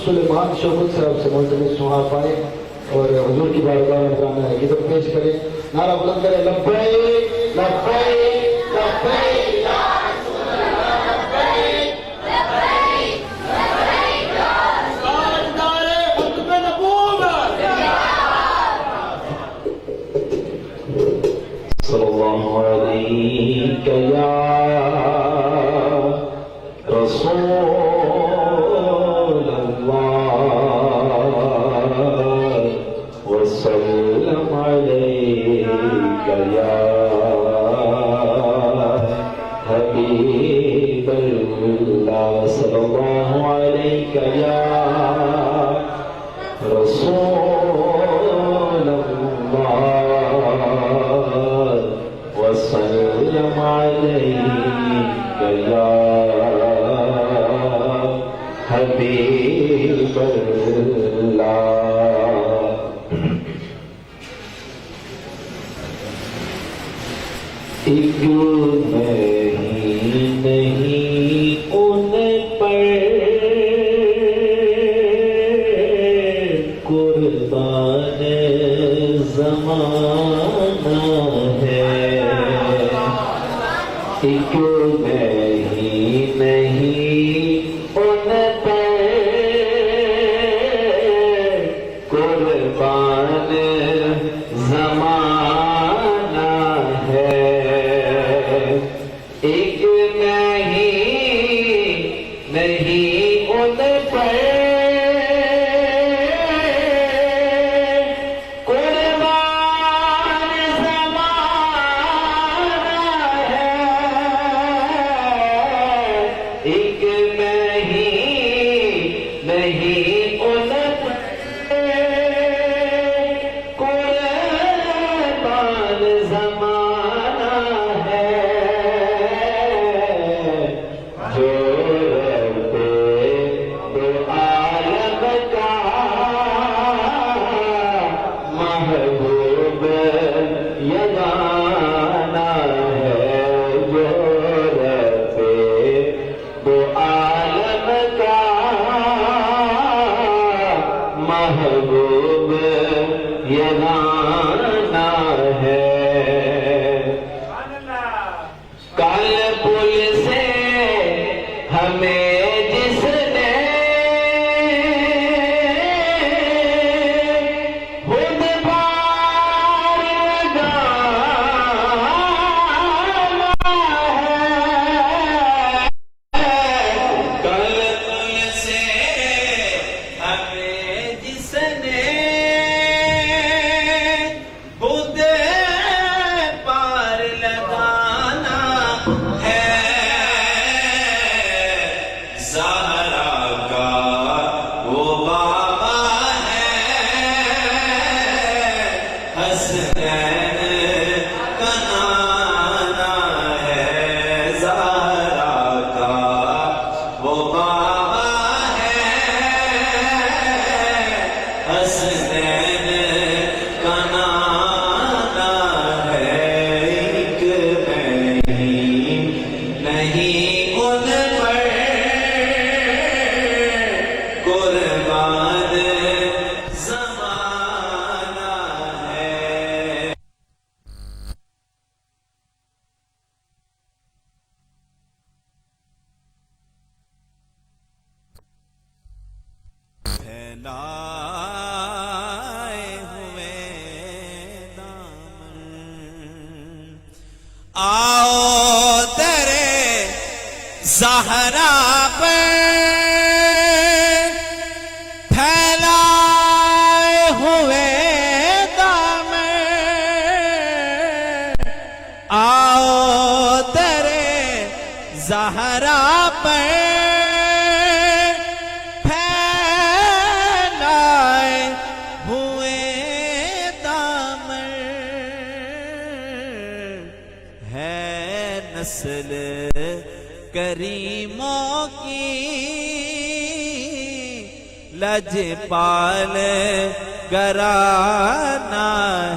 سلیمان شوکت صاحب سے ملتمس سہا پائے اور حضور کی بارگاہ میں گانا گیت پیش کریں. نعرہ بلند کریں لبیک لبیک لبیک یا رسول اللہ لبیک لبیک لبیک یا تاجدار ختم نبوت صلی اللہ علیہ یا رسول وسلم عليك يا حبيب الله صلى الله عليك يا رسول الله وسلم عليك يا حبيب الله. ایک نہیں ان پر قربان زمانہ ہے. ایک نہیں ان پر قربان زمانہ ہے. ایک نہیں ان پر قربان زمانہ ہے. ایک نہیں ان پر قربان زمانہ ہے. محبوب یہ گانا ہے. کل پل سے ہمیں جس نے خود پار لگانا ہے. کل پل سے ہمیں جس نے خود پار لگانا ہے. زہرا کا وہ بابا ہے حسنین کا نانا ہے. زہرا کا وہ بابا ہے حسنین کا نانا ہے. ایک نہیں ان پر قربان زمانہ ہے. پھیلائے ہوئے دامن آؤ تیرے زہرا پر پھیلائے ہوئے دامن آؤ تیرے زہرا پر پھیلائے ہوئے دامن ہے. نسل کریموں کی لجپال گرانا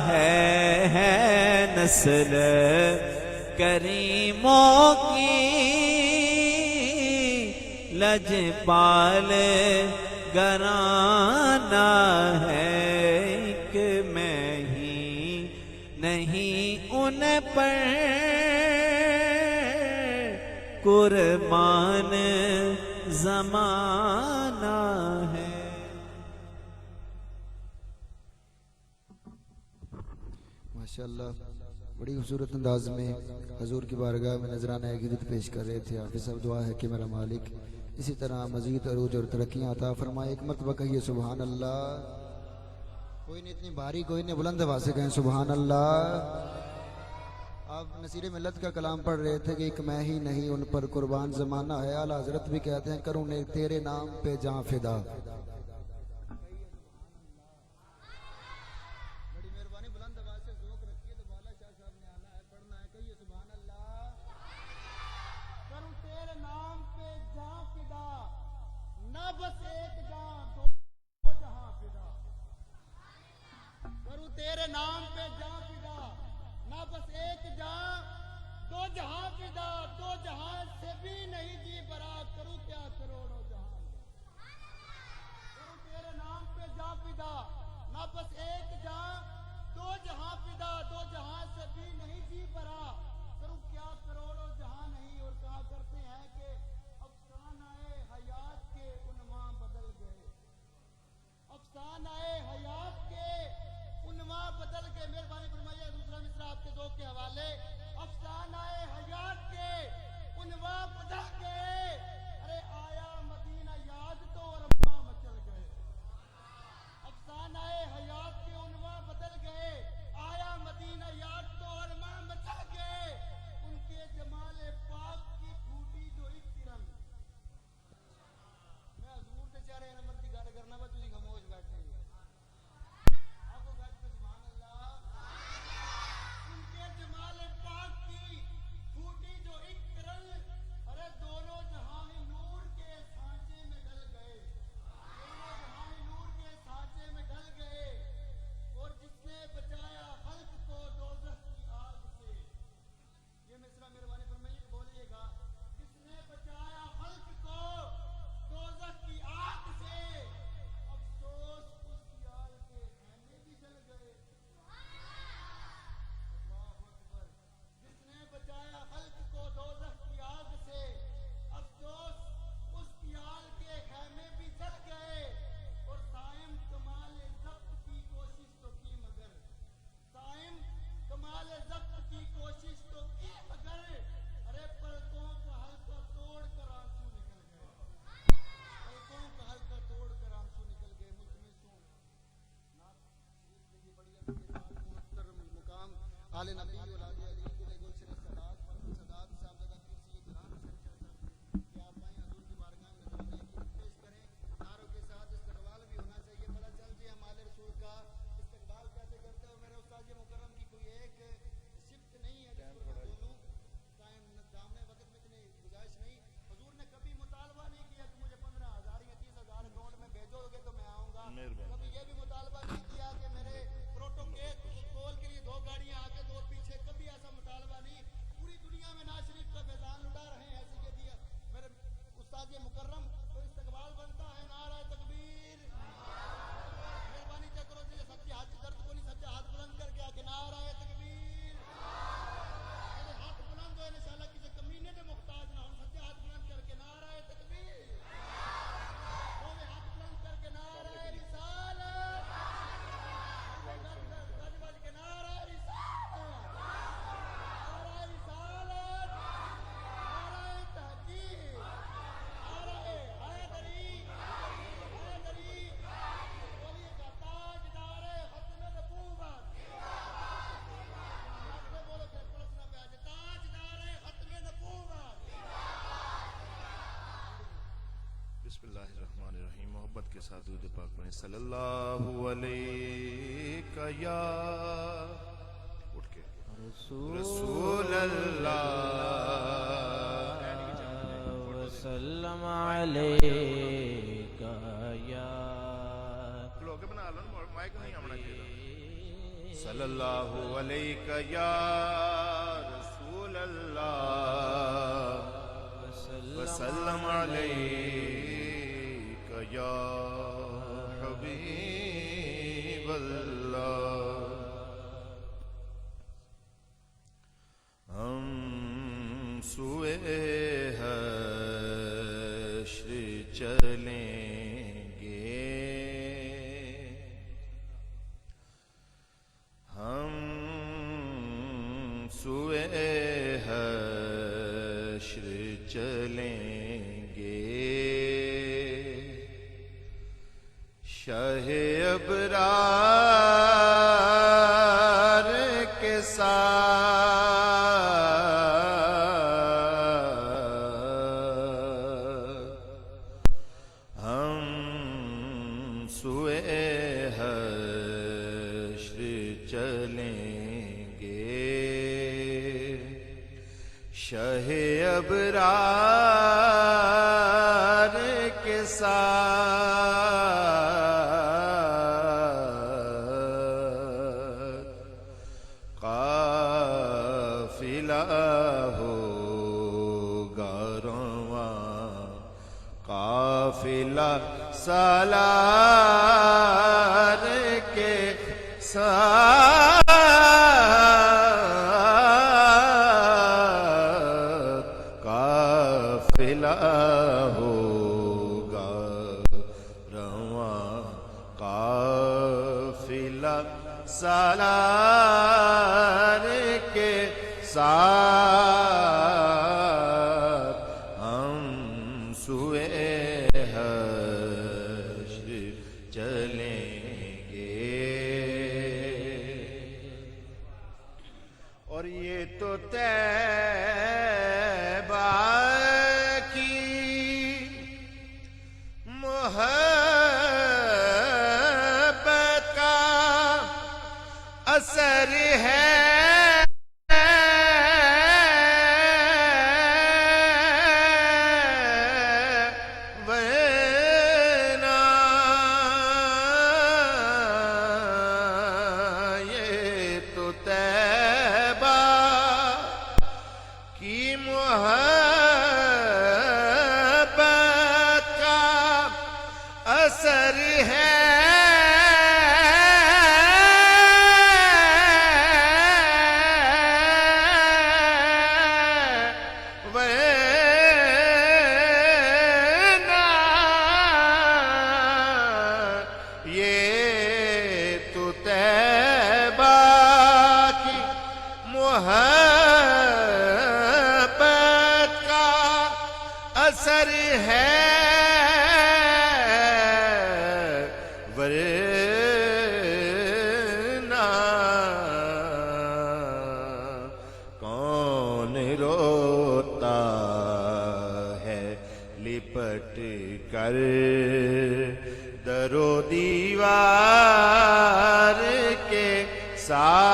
ہے. نسل کریموں کی لجپال گرانا ہے کہ میں ہی نہیں ان پر قربان زمانہ ہے. ماشاءاللہ بڑی خوبصورت انداز میں حضور کی بارگاہ میں نذرانہ عقیدت پیش کر رہے تھے. حافظ صاحب دعا ہے کہ میرا مالک اسی طرح مزید عروج اور ترقیاں عطا فرمائے. ایک مرتبہ کہیے سبحان اللہ. کوئی نہیں اتنی بھاری، کوئی نہیں بلند آواز سے کہیں سبحان اللہ. آپ نصیر ملت کا کلام پڑھ رہے تھے کہ ایک میں ہی نہیں ان پر قربان زمانہ ہے. اعلیٰ حضرت بھی کہتے ہیں کروں نے تیرے نام پہ جاں فدا. بڑی مہربانی، بلند آواز سے ذوق رکھیے تو بالا شاہ صاحب نے آنا ہے، پڑھنا ہے. کہیے سبحان اللہ. کروں تیرے نام پہ جاں فدا، نہ بس ایک جاں دو جہاں فدا. کروں تیرے نام پہ جاں فدا، نہ بس ایک جہاں دو جہاں فدا. دو جہاں سے بھی نہیں جی برا، کروں کیا کروڑوں جہاں. کروں تیرے نام پہ جاں فدا، نہ بس ایک جہاں دو جہاں فدا. دو جہاں سے بھی نہیں جی برا، کروں کیا کروڑوں جہاں نہیں. اور کہا کرتے ہیں کہ افسانہ حیات کے عنوان بدل گئے. افسانہ حیات کے عنوان بدل گئے. مہربانی فرمائیے دوسرا مصرع آپ کے ذوق کے حوالے. افسانہ حیات کے عنوان بدل گئے. ارے آیا مدینہ یاد تو اور اماں مچل گئے. افسانہ حیات کے عنوان بدل گئے. آیا مدینہ یاد تو اور اماں مچل گئے. ان کے جمال پاک کی پھوٹی جو ایک کرن. میں حضور دے چہرے نمبر کی گل کرنا وا تسی خاموش بیٹھے. ان کے جمال پاک کی پھوٹی جو ایک کرن. ارے دونوں جہاں ہی نور کے سانچے میں ڈل گئے. دونوں جہاں ہی نور کے سانچے میں ڈل گئے. اور جس نے بچایا خلق کو دوزخ کی آگ سے. یہ مصرع مہربانی فرمائیے بولیے گا. جس نے بچایا خلق کو دوزخ کی آگ سے. افسوس اس یار کے خیمے بھی جل گئے. اللہ اکبر. جس نے بچایا خلق کو دوزخ کی آگ سے. افسوس اس یار کے خیمے بھی جل گئے. اور سائم کمال ضبط کی کوشش تو کی مگر. سائم کمال ضبط کی کوشش تو کی مگر. ارے پلکوں کا حلقہ توڑ کر آنسو نکل گئے. پلکوں کا حلقہ توڑ کر آنسو نکل گئے. ملتمسوں یہ بڑی محترم مقام آل نبی اولاد علی کے گلشن سادات فرزند سادات صاحبزادہ کرسی گران سرکار صاحب کہ آپ آئیں حضور کی بارگاہ میں نذرانہ عقیدت پیش کریں. نعروں کے ساتھ استقبال بھی ہونا چاہیے. پتہ چل جائے ہمارے رسول کا استقبال کیسے کرتے ہو. میرے استاد مکرم کی کوئی ایک شفٹ نہیں ہے جس پر میں بولوں. ٹائم دامنے وقت میں اتنی گزارش نہیں. حضور نے کبھی مطالبہ نہیں کیا کہ مجھے 15,000 یا 30,000 اکاؤنٹ میں بھیجو گے تو میں آؤں گا. کبھی یہ بھی مطالبہ نہیں کیا کہ میرے پروٹوکول کے لیے 2 گاڑیاں آگے 2 پیچھے. کبھی ایسا مطالبہ نہیں. پوری دنیا میں نواز شریف کا فیضان اڑا رہے ہیں. ایسی کہ دیا میرے استاد مکرم تو استقبال بنتا ہے. نعرہ تکبیر. مہربانی کیا کرو جی سچے ہاتھ درد کو نہیں. سچے ہاتھ بلند کر کے آگے نعرہ تکبیر. میرے ہاتھ بلند ہوئے انشاءاللہ کسی کمینے کے محتاج نہ ہوں. سچے ہاتھ بلند کر کے نعرہ تکبیر. دونوں ہاتھ بلند کر کے نعرہ رسالت. گج بج کے نعرہ رسالت. نعرہ رسالت. نعرہ تحقیق. نعرہ حیدری. حیدری. بولیے گا تاجدار ختم نبوت. بولو کہ پلس نہ پہ آ جائے. تاجدار ختم نبوت. بسم اللہ الرحمن الرحیم. محبت کے ساتھ درود پاک پڑھیں. صلی اللہ علیہ یا اٹھ کے رسول اللہ وسلم علیکہ یا. لوگ بنا لو نا مائک نہیں آمنا چاہیے. صلی اللہ علیہ یا رسول اللہ وسلم علیہ یا سوئے حشر چلیں گے، ہم سوئے حشر چلیں گے، شاہ ابرار کے ساتھ ہم سوئے حشر چلیں گے، شاہ ابرار کے ساتھ قافلہ ہوگا رواں، قافلہ سالار کے ساتھ قافلہ ہوگا رواں، قافلہ سالار کے ساتھ ہم سوئے حشر چلیں گے، اور یہ تو طیبہ کی محبت کا اثر ہے، ورنہ یہ تو طیبہ کی محبت کا اثر ہے، محبت کا اثر ہے، ورنہ کون روتا ہے لپٹ کر در و دیوار کے ساتھ،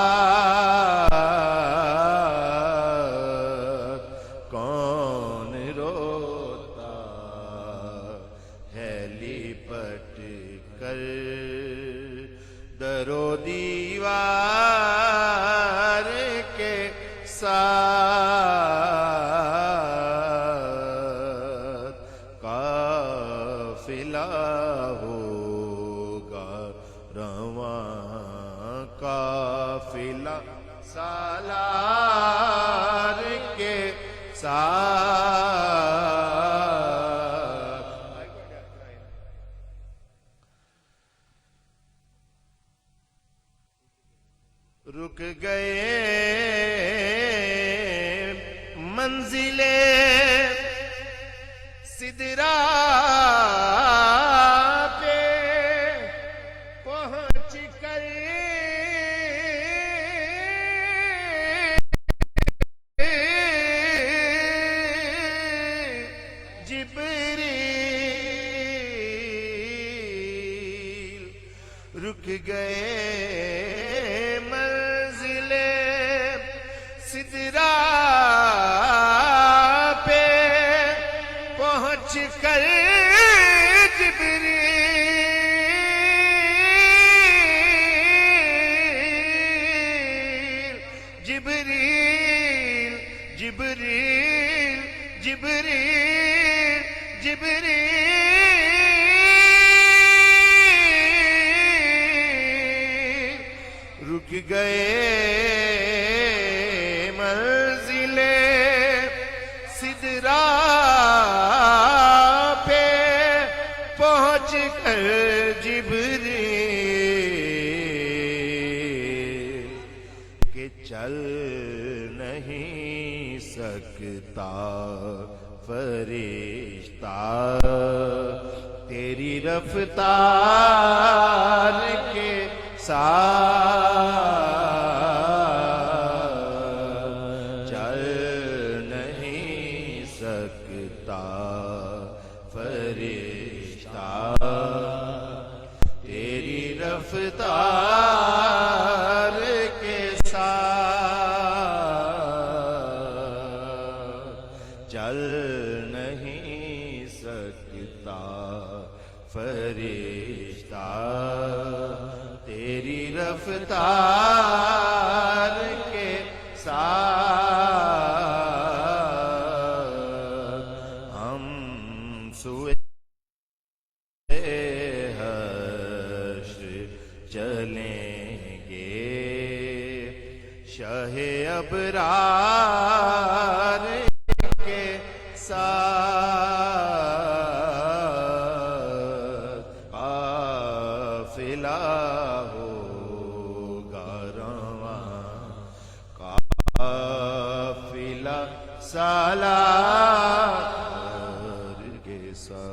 کون روتا ہے لپٹ کر در و دیوار کے ساتھ قافلہ ہوگا رواں، قافلہ سالار کے ساتھ رک گئے منزلے سدرا پہ پہنچ کر جبریل رک گئے منزلے سدرا پہ پہنچ کر جبریل جبریل جبریل جبریل رک گئے منزلے راہ پہ پہنچ کر جبریل کہ چل نہیں سکتا فرشتہ تیری رفتار کے ساتھ، چل نہیں سکتا فرشتہ تیری رفتار کے ساتھ، چل نہیں سکتا فرشتہ تیری رفتار کے ساتھ، ہم سوئے حشر چلیں گے شہ ابرار کے ساتھ، قافلہ ہوگا رواں، قافلہ سالار کے ساتھ۔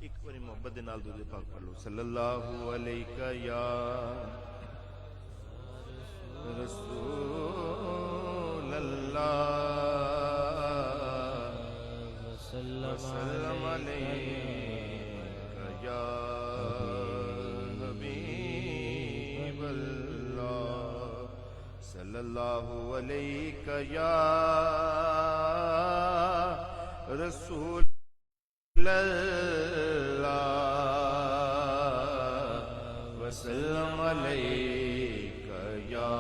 ایک باری محبت دے نال درود پاک پڑھ لو، صلی اللہ علیہ یا رسول اللہ، وسلم علیکہ یا حبیب اللہ، صلی اللہ علیکہ یا رسول اللہ، وسلم علیکہ یا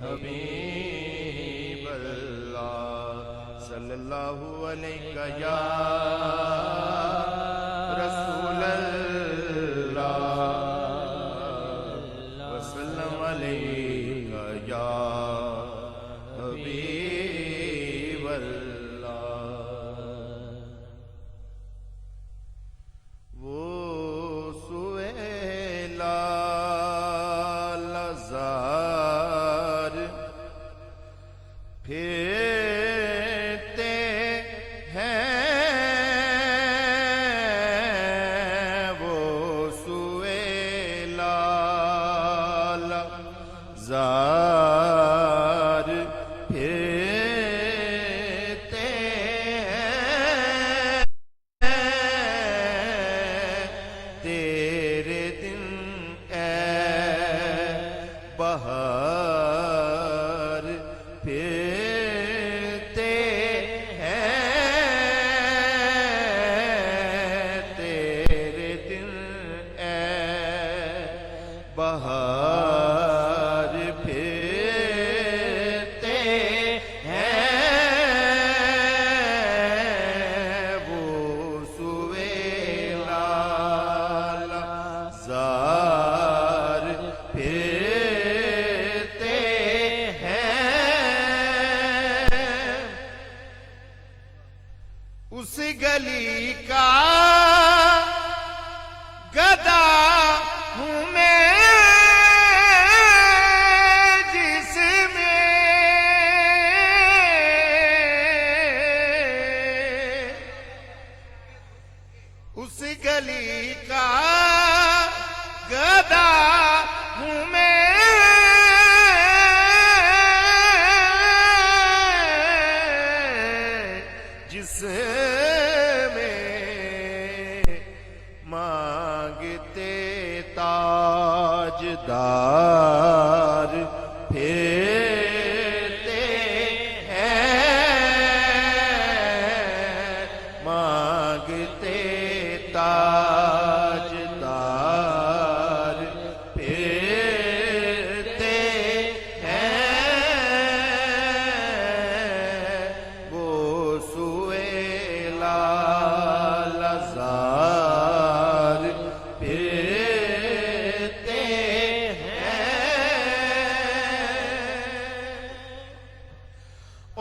حبیب اللہ، صلی اللہ علیکہ یا رسول اللہ، وسلم علیکہ یا حبیب اللہ۔ وہ سویلا لزار پھرتے ہیں، وہ سویلا لزار پھرتے ہیں، تیرے دن اے بہار پھرتے ہیں، تیرے دن اے بہار پھرتے ہیں، وہ سویلا لزار پھرتے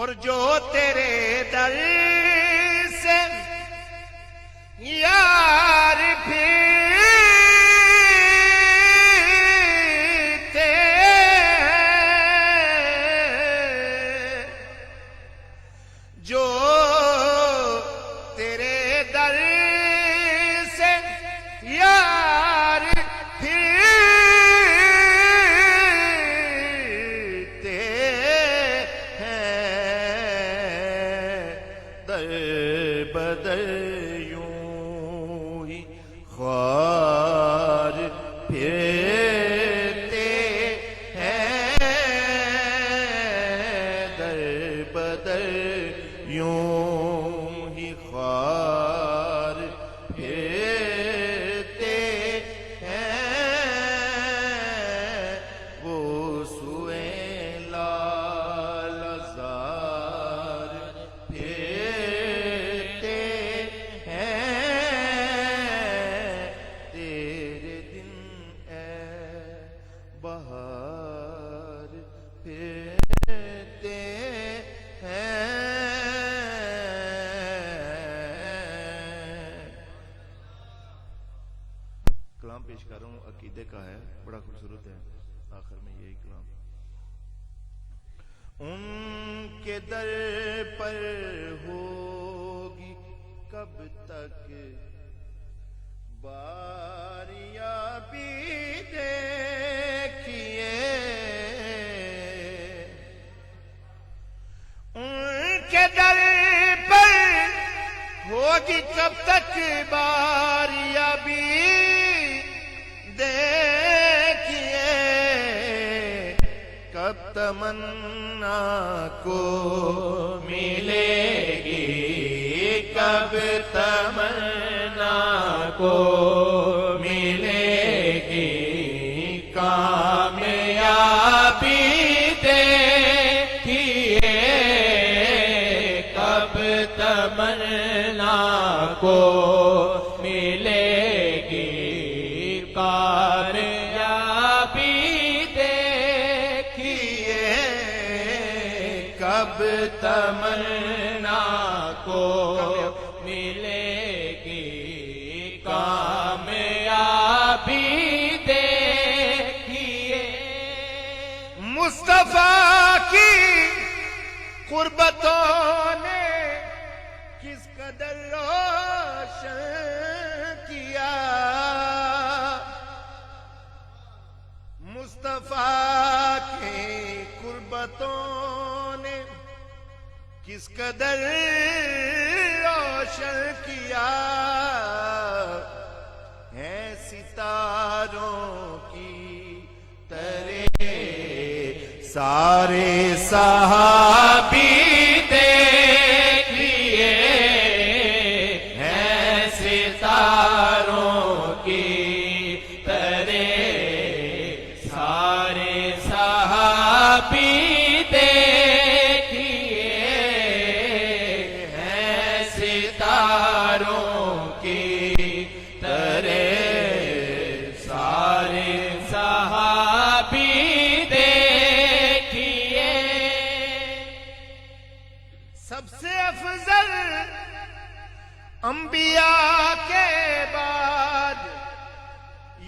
اور جو تیرے در سے یار پھرتے جو تیرے در سے یار پھرتے ہیں در بدر یوں ہی خوار پھرتے ہیں در بدر یوں ہی خوار پھرتے ہیں وہ سوئے لال زار پھرتے ہیں تیرے دن اے بہار پھرتے ہیں کلام پیش کر رہا ہوں عقیدے کا ہے بڑا خوبصورت ہے آخر میں یہی کلام ان کے در پر ہوگی کب تک باریاں بھی دیکھیے ان کے در پر ہوگی کب تک باریاں بھی دیکھیے کب تمنا کو ملے گی کب تمنا کو ملے گی کامیابی دیکھیے کب تمنا کو ملے گی کامیابی دیکھیے کب تمنا کو ملے گی کامیابی دیکھیے مصطفیٰ کی قربتوں نے کس قدر روشن کیا مصطفیٰ کی قربتوں نے کس قدر روشن کیا ہے ستاروں کی طرح سارے صحابی دیکھیے ہیں ستاروں کی طرح سارے صحابی دیکھیے ہیں ستاروں کی طرح سارے صحابی دیکھیے سب سے افضل انبیاء کے بعد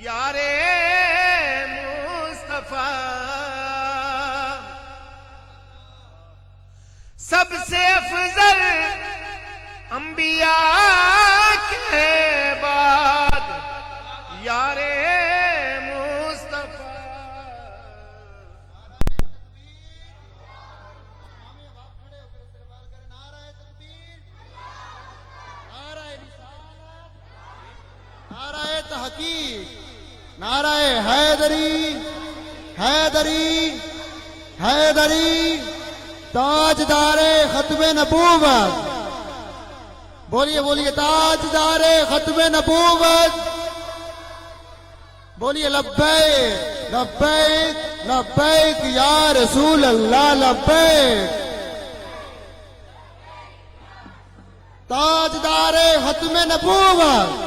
یار مصطفیٰ سب سے افضل انبیاء کے بعد یار مصطفیٰ نعرہ تحقیق نعرہ حیدری حیدری حیدری تاجدار ختم نبوت بولیے بولیے تاجدار ختم نبوت بولیے لبیک لبیک لبیک یا رسول اللہ لبیک تاجدار ختم نبوت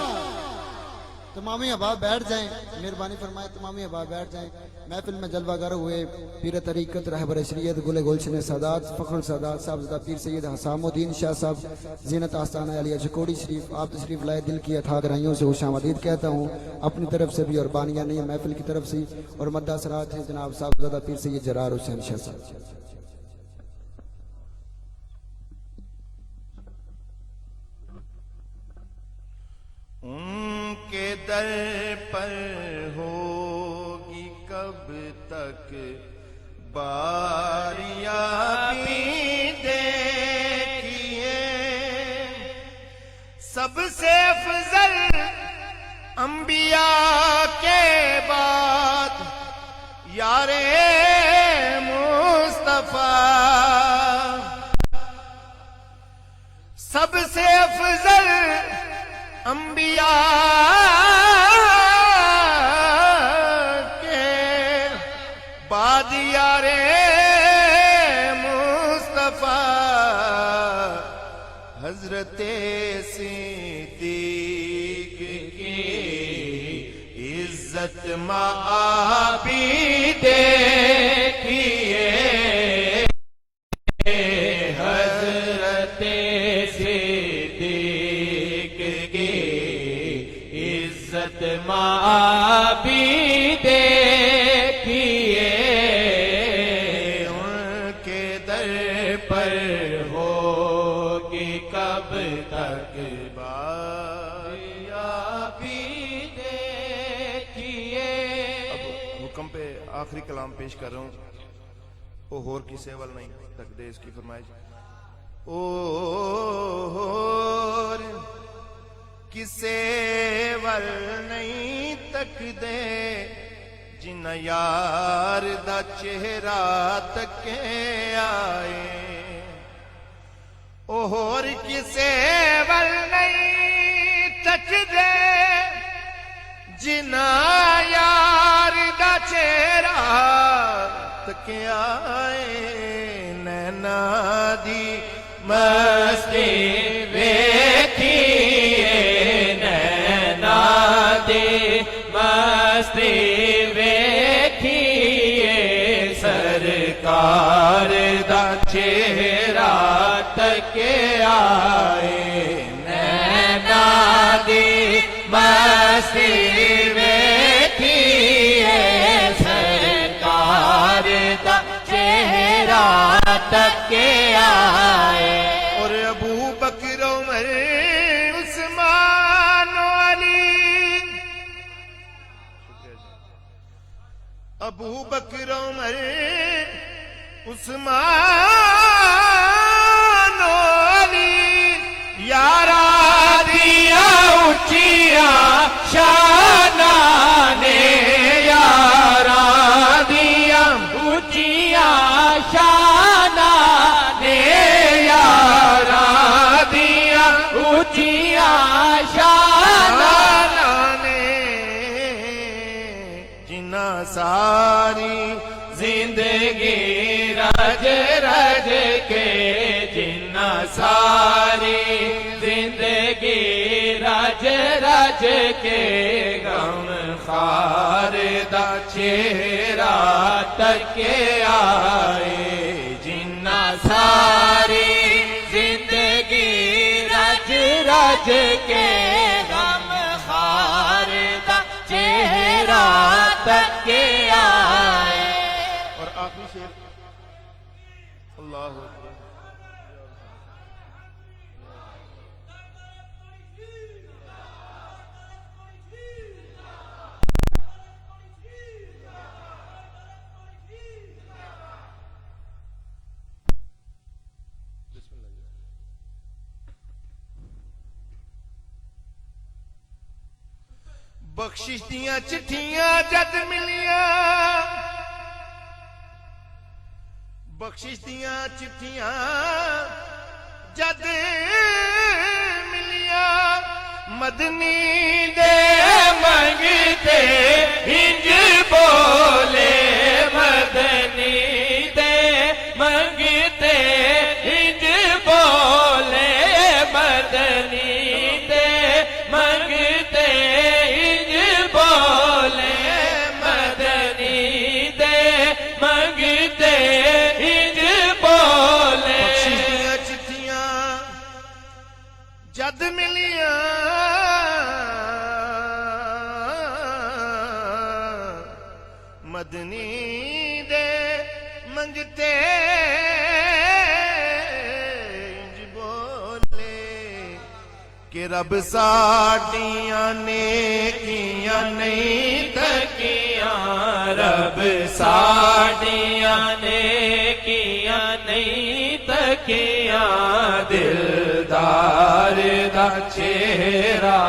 تمام احباب بیٹھ جائیں، مہربانی فرمائے تمام احباب بیٹھ جائیں. محفل میں جلوہ گر ہوئے پیر طریقت رہبر شریعت گل گلشن سادات فخر السادات صاحبزادہ پیر سید حسام الدین شاہ صاحب زینت آستانہ علیہ چکوڑی شریف، آپ تشریف لائے. دل کی اتھا گہرائیوں سے خوش آمدید کہتا ہوں اپنی طرف سے بھی اور بانیہ محفل کی طرف سے، اور مدہ سرات ہیں جناب صاحبزادہ پیر سید جرار حسین شاہ صاحب. ان کے در پر ہوگی کب تک باریابی دیکھیے، سب سے افضل انبیاء کے بعد یار مصطفیٰ، سب سے افضل انبیاء کے بعد یار مصطفیٰ، حضرت صدیق کی عزت معابی دیکھیے، حضرت معابی دیکھیے، ان کے در پر ہوگی کب تک باریابی دیکھیے. اب حکم پہ آخری کلام پیش کر رہا ہوں. او ہور کی سیول نہیں تک دے اس کی فرمائش. او ہور کسے ول نہیں تک دے جنہ یار دا چہرہ تکے آئے. او ہور کسے ول نہیں تک دے جنہ یار دا چہرہ تکے آئے. نینا دی مستی ویکھی مستی ویکھیے، سرکار دا چہرہ تکے آئے. نینا دی مستی ویکھیے، سرکار دا چہرہ تکے آئے. اور ابو بکر عمر عثمان علی، ابو بکر عمر عثمان علی، یارا دیا اچیا شانہ نے، یارا دیا اچیا شانہ نے، یارا دیا اچیا شانہ نے، جنہ ساری زندگی رج رج کے، جنہ ساری زندگی رج رج کے، غم خار دا چہرہ تکے آئے. جنہ ساری زندگی رج رج کے، غم خار دا چہرہ تکے آئے. اور آخری شعر اللہ اکبر. بخشش دیاں چٹھیاں جد ملیاں، بخشش دیاں چٹھیاں جد ملیاں، مدنی دے منگتے ہنج بولے، مدنی دے منگتے ہنج بولے، مدنی دے منگتے ہنج گنجتے انج بولے کہ رب ساڈیاں نیکیاں نہیں تکیاں رب ساڈیاں نیکیاں نہیں تکیاں دلدار دا چہرہ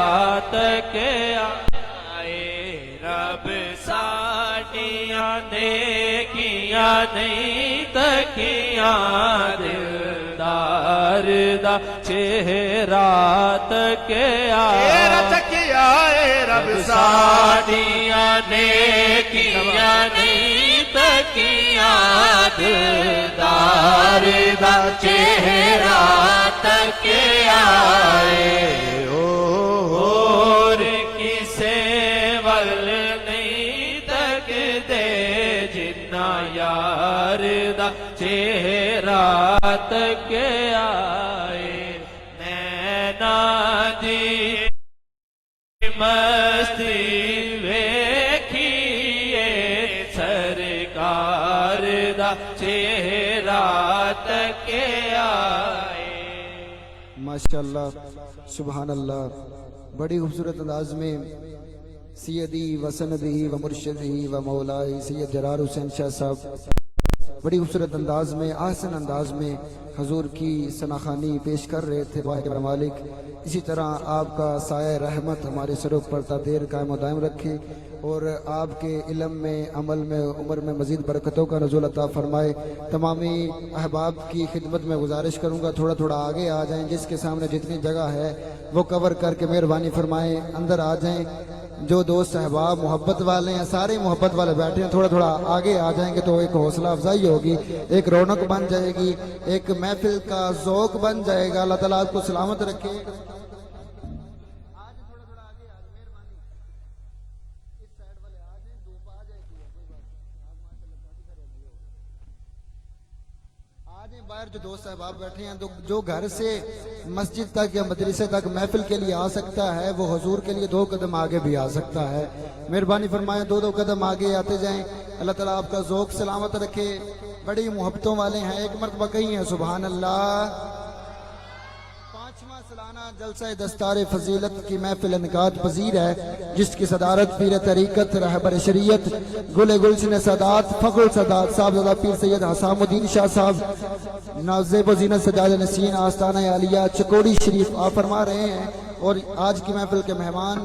تکیا رب ساڈیاں نیکیاں نہیں تکیاں دلدار دا چہرہ تکیا رب ساڈیاں نیکیاں نہیں تکیاں دلدار دا چہرہ تکیا اور کسے ول نہیں تکدے جنہ یار دا چہرہ تکیا نینا دی مستی ویکھیے سرکار دا چہرہ تکیا ماشاءاللہ سبحان اللہ. بڑی خوبصورت انداز میں سیدی و سندی و مرشدی و مولائی سید جرار حسین شاہ صاحب بڑی خوبصورت انداز میں آسن انداز میں حضور کی ثناخوانی پیش کر رہے تھے. واحد مالک اسی طرح آپ کا سایہ رحمت ہمارے سروں پر تا دیر قائم و دائم رکھے اور آپ کے علم میں عمل میں عمر میں مزید برکتوں کا نزول عطا فرمائے. تمامی احباب کی خدمت میں گزارش کروں گا تھوڑا تھوڑا آگے آ جائیں, جس کے سامنے جتنی جگہ ہے وہ کور کر کے مہربانی فرمائیں اندر آ جائیں. جو دوست احباب محبت والے ہیں سارے محبت والے بیٹھے ہیں, تھوڑا تھوڑا آگے آ جائیں گے تو ایک حوصلہ افزائی ہوگی, ایک رونق بن جائے گی, ایک محفل کا ذوق بن جائے گا. اللہ تعالیٰ آپ کو سلامت رکھے. باہر جو دوست احباب بیٹھے ہیں جو گھر سے مسجد تک یا مدرسے تک محفل کے لیے آ سکتا ہے وہ حضور کے لیے 2 قدم آگے بھی آ سکتا ہے. مہربانی فرمائیں 2 قدم آگے آتے جائیں. اللہ تعالیٰ آپ کا ذوق سلامت رکھے. بڑی محبتوں والے ہیں, ایک مرتبہ کہی ہیں سبحان اللہ. 5واں سالانہ جلسہ دستار فضیلت کی محفل انعقاد پذیر ہے جس کی صدارت پیر طریقت رہبر شریعت گل گلشن سادات فخر السادات صاحب زادہ پیر سید حسام الدین شاہ صاحب نازیب و زینت سجاد نسین آستانہ عالیہ چکوڑی شریف آپ فرما رہے ہیں. اور آج کی محفل کے مہمان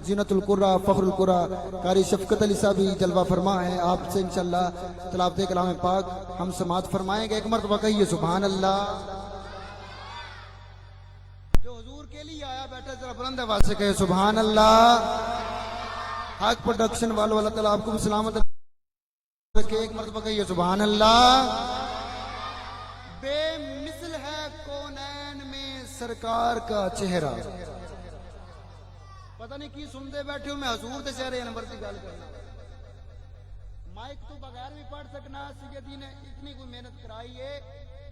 زینت القرہ فخر القرہ قاری شفقت علی صاحب بھی جلوہ فرما ہیں. آپ سے انشاءاللہ تلاوت کلام پاک ہم سماعت فرمائیں گے. ایک مرتبہ کہیے سبحان اللہ. جو حضور کے لیے آیا بیٹھا ذرا بلند آواز سے کہے سبحان اللہ. حق پروڈکشن والوں اللہ تعالیٰ آپ کو سلامت رکھے. ایک مرتبہ کہیے سبحان اللہ. بے مثل ہے کونین میں سرکار کا چہرہ. پتہ نہیں کی سن دے بیٹھے ہوں, میں حضور دے چہرے نمبر کی گل کرنا. مائک تو بغیر بھی پڑھ سکنا. سیدی نے اتنی کوئی محنت کرائی ہے.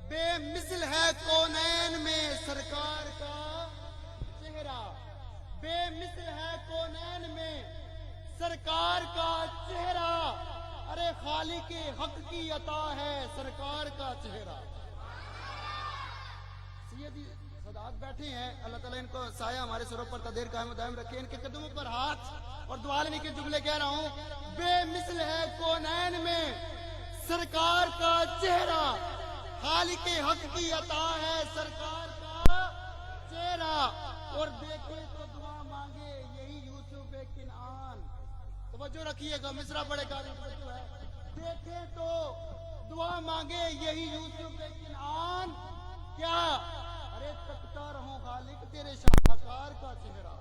بے مثل ہے کونین میں سرکار کا چہرہ. بے مثل ہے کونین میں سرکار کا چہرہ. ارے خالق حق کی عطا ہے سرکار کا چہرہ. سیدی سادات بیٹھے ہیں, اللہ تعالیٰ ان کو سایہ ہمارے سروں پر تدیر قائم و دائم رکھے. ان کے قدموں پر ہاتھ اور دعا لینے کے جملے کہہ رہا ہوں. بے مثل ہے کونین میں سرکار کا چہرہ. خالق حق کی عطا ہے سرکار کا چہرہ. اور دیکھے تو دعا مانگے یہی یوسف کنعان. توجہ رکھیے گا, مصرع بڑے قاری ہے. دیکھے تو دعا مانگے یہی یوسف کنعان. کیا ارے تکتا رہوں خالق تیرے شاہکار کا چہرہ.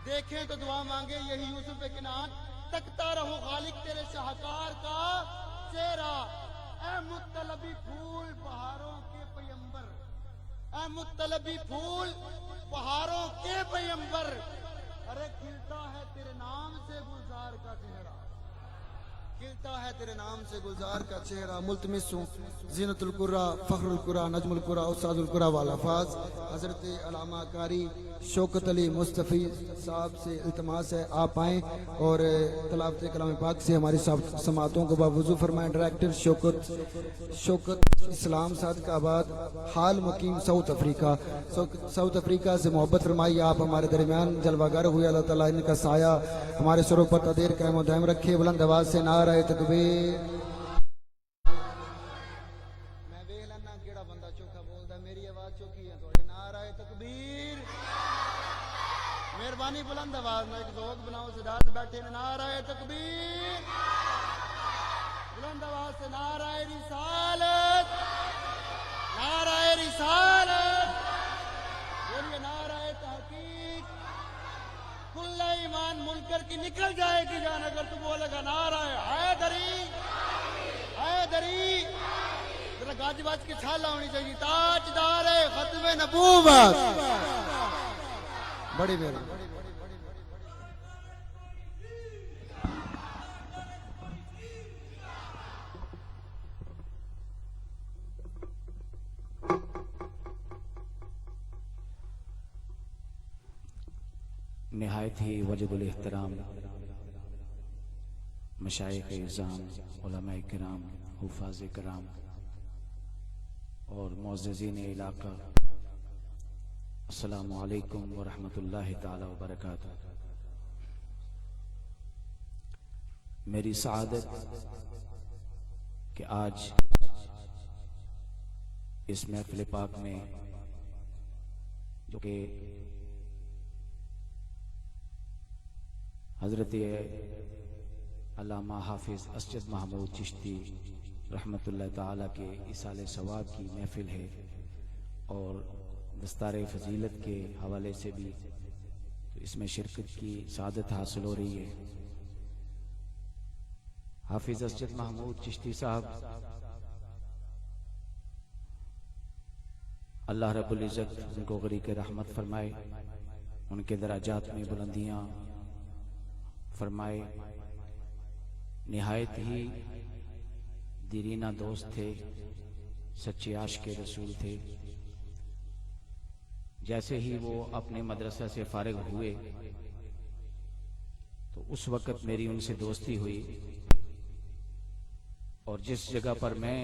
دیکھیں تو دعا مانگے یہی یوسف کنعان. تکتا رہوں خالق تیرے شاہکار کا چہرہ. اے مطلبی پھول بہاروں کے پیمبر, اے مطلبی پھول بہاروں کے پیمبر. ارے کھلتا ہے تیرے نام سے گلزار کا چہرہ. کھلتا ہے تیرے نام سے گلزار کا چہرہ، ملتمس ہوں زینت القرا، فخر القرا، نجم القرا، استاد القرا والالفاظ۔ حضرت علامہ قاری شوکت علی مصطفی صاحب سے التماس ہے آپ آئیں اور تلاوت کلام پاک سے ہماری سماعتوں کو باوضو فرمائیں۔ ڈائریکٹر شوکت اسلام صادق آباد، حال مقیم ساؤتھ افریقہ۔ ساؤتھ افریقہ سے محبت فرمائی آپ ہمارے درمیان جلوہ گر ہوئے، اللہ تعالیٰ ان کا سایہ ہمارے سروں پر تدیر قائم و دائم رکھے۔ بلند آواز سے نعرہ تکبیر۔ میں ویکھ لینا کیڑا بندہ چوکھا بولدا، میری آواز چوکھی ہے تھوڑی۔ نعرہ تکبیر، مہربانی بلند آواز میں ایک ذوق بناؤ، صدارت بیٹھے نے۔ نعرہ تکبیر، بلند آواز سے نعرہ رسالت، نعرہ رسالت، بولیے نعرہ تحقیق۔ کل ایمان منکر کی نکل جائے گی جان اگر تو بولے گا نعرہ حیدری، حیدری۔ ذرا گاج باج کی چھالا ہونی چاہیے۔ تاجدار ختم نبوت، بڑی مہربانی۔ نہایت ہی واجب الاحترام مشائخ اعظام، علماء کرام، حفاظ کرام اور معززین علاقہ، السلام علیکم ورحمۃ اللہ تعالی وبرکاتہ۔ میری سعادت کہ آج اس محفل پاک میں جو کہ حضرت علامہ حافظ اسجد محمود چشتی رحمۃ اللہ تعالیٰ کے ایصال ثواب کی محفل ہے اور دستار فضیلت کے حوالے سے بھی تو اس میں شرکت کی سعادت حاصل ہو رہی ہے۔ حافظ اسجد محمود چشتی صاحب اللہ رب العزت ان کو غریق رحمت فرمائے، ان کے درجات میں بلندیاں فرمائے۔ نہایت ہی دیرینہ دوست تھے، سچے عاشق رسول تھے۔ جیسے ہی وہ اپنے مدرسہ سے فارغ ہوئے تو اس وقت میری ان سے دوستی ہوئی، اور جس جگہ پر میں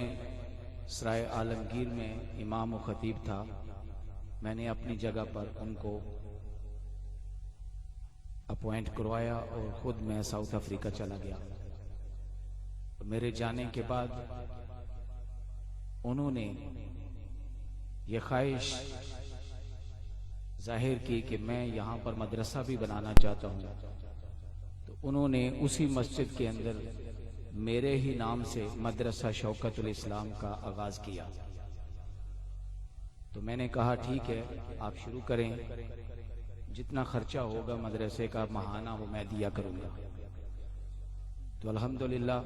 سرائے عالمگیر میں امام و خطیب تھا، میں نے اپنی جگہ پر ان کو اپوائنٹ کروایا اور خود میں ساؤتھ افریقہ چلا گیا۔ میرے جانے کے بعد انہوں نے یہ خواہش ظاہر کی کہ میں یہاں پر مدرسہ بھی بنانا چاہتا ہوں، تو انہوں نے اسی مسجد کے اندر میرے ہی نام سے مدرسہ شوکت الاسلام کا آغاز کیا۔ تو میں نے کہا ٹھیک ہے آپ شروع کریں، جتنا خرچہ ہوگا مدرسے کا ماہانہ وہ میں دیا کروں گا۔ تو الحمدللہ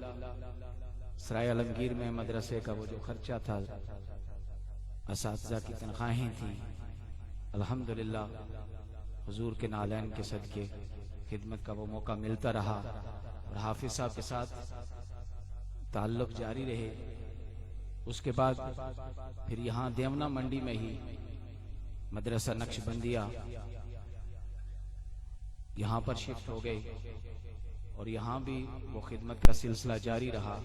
سرائے عالمگیر میں مدرسے کا وہ جو خرچہ تھا، اساتذہ کی تنخواہیں تھیں، الحمدللہ حضور کے نالین کے صدقے خدمت کا وہ موقع ملتا رہا، اور حافظ صاحب کے ساتھ تعلق جاری رہے۔ اس کے بعد پھر یہاں دیونا منڈی میں ہی مدرسہ نقش بندیہ یہاں پر شفٹ ہو گئے، اور یہاں بھی وہ خدمت کا سلسلہ جاری رہا۔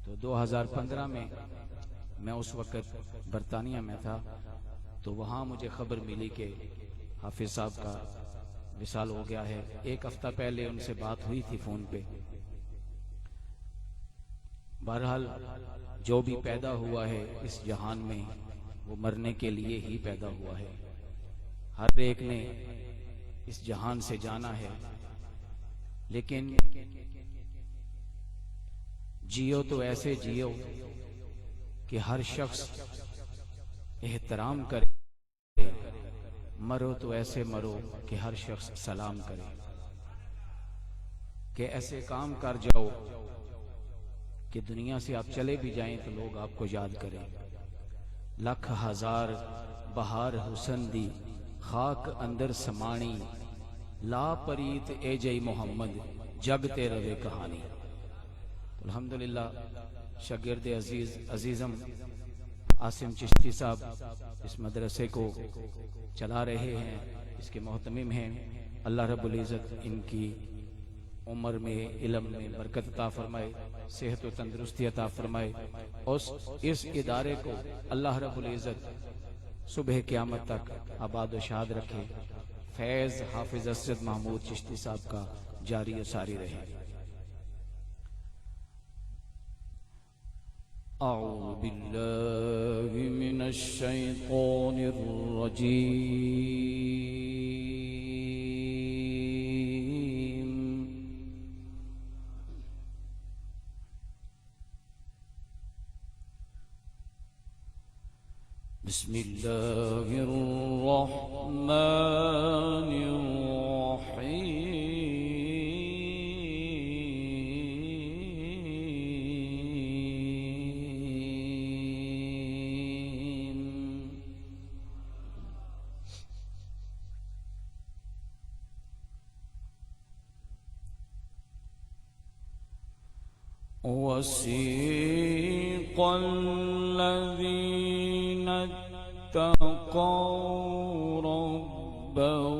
تو 2015 میں میں اس وقت برطانیہ میں تھا، تو وہاں مجھے خبر ملی کہ حافظ صاحب کا وصال ہو گیا ہے۔ ایک ہفتہ پہلے ان سے بات ہوئی تھی فون پہ۔ بہرحال جو بھی پیدا ہوا ہے اس جہان میں وہ مرنے کے لیے ہی پیدا ہوا ہے۔ ہر ایک نے اس جہان سے جانا ہے، لیکن جیو تو ایسے جیو کہ ہر شخص احترام کرے، مرو تو ایسے مرو کہ ہر شخص سلام کرے، کہ ایسے کام کر جاؤ کہ دنیا سے آپ چلے بھی جائیں تو لوگ آپ کو یاد کریں۔ لکھ ہزار بہار حسن دی خاک اندر سمانی، لا پریت اے جئی محمد جگتے رہے کہانی۔ الحمدللہ شاگرد عزیزم عاصم چشتی صاحب اس مدرسے کو چلا رہے ہیں، اس کے محتمم ہیں۔ اللہ رب العزت ان کی عمر میں، علم میں برکت عطا فرمائے، صحت و تندرستی عطا فرمائے، اور اس ادارے کو اللہ رب العزت صبح قیامت تک آباد و شاد رکھے۔ فیض حافظ اسد محمود چشتی صاحب کا جاری و ساری رہے۔ اعوذ باللہ من الشیطان الرجیم، بسم اللہ الرحمن الرحیم۔ وسیق الذین اتقوا ربهم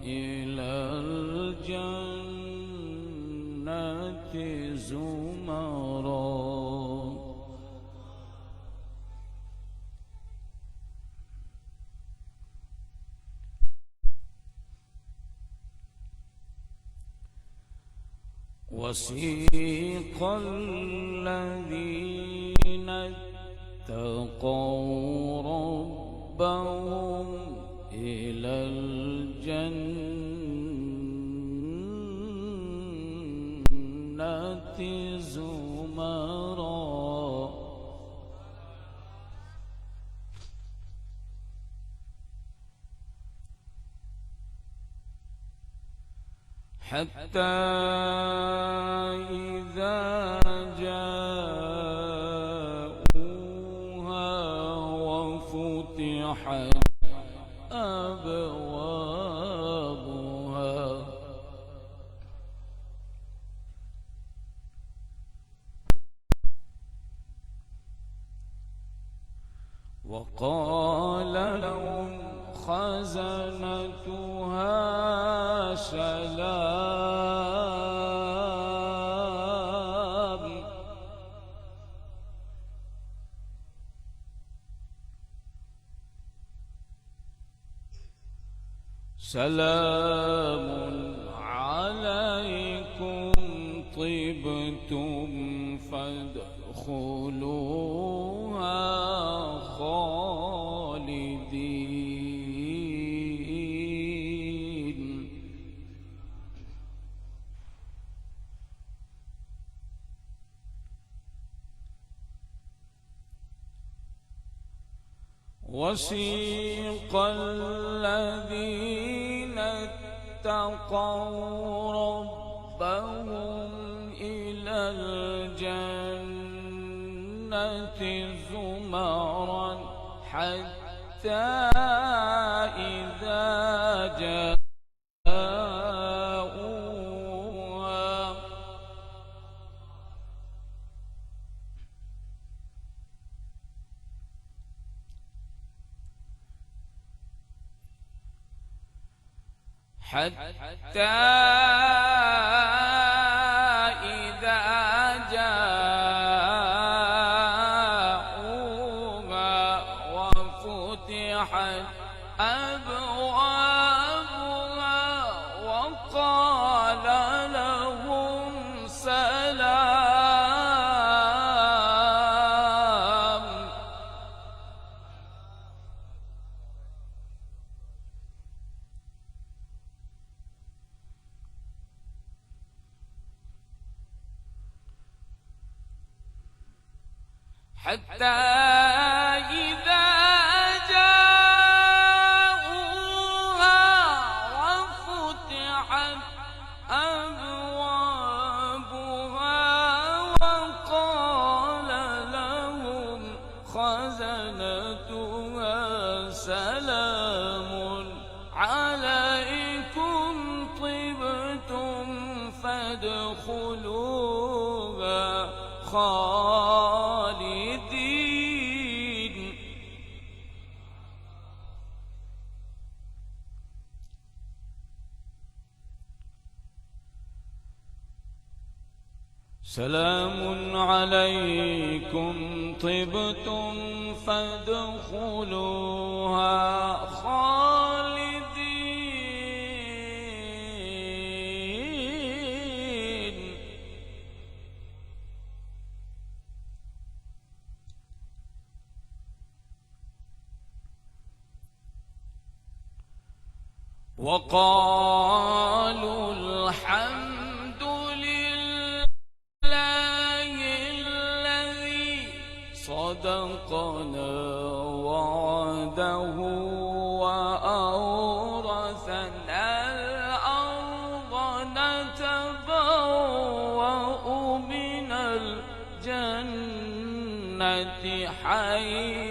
إلى الجنة زمرا، وسيق الذين اتقوا ربهم إلى الجنة زمرا، حتى إذا جاءوها وفتحت أبوابها وقال لهم خزنتها سلام عليكم طبتم فادخلوها خالدين، وسيق الذين اتقوا ربهم إلى الجنة زمرا حتى إذا جاءوها حتى إذا جاءوها وفتحت أبوابها وقال لهم سلام، حتى إذا جاءوها وفتحت أبوابها وقال لهم خزنتها سلام عليكم طبتم خالدين. سلام عليكم طبتم فادخلوها خالدين. وقالوا الحمد صدقنا وعده وأورثنا الأرض نتبوأ من الجنة حيث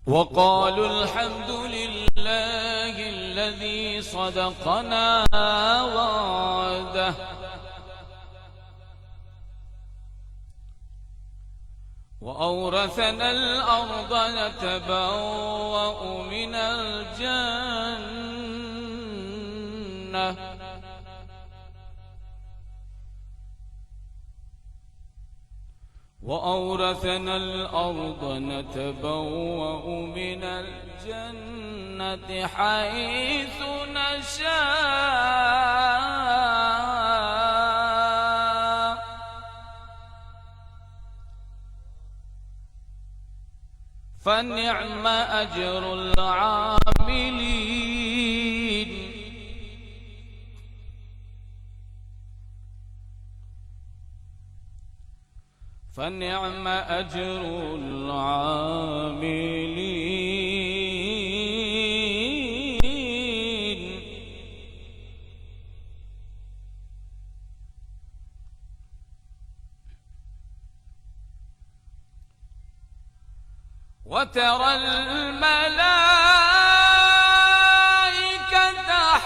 وقالوا الحمد لله الذي صدقنا وعده وأورثنا الأرض نتبوأ من الجنة وأورثنا الأرض نتبوأ من الجنة حيث نشاء فنعم أجر العاملين. فنعم أجر العاملين. وترى الملائكة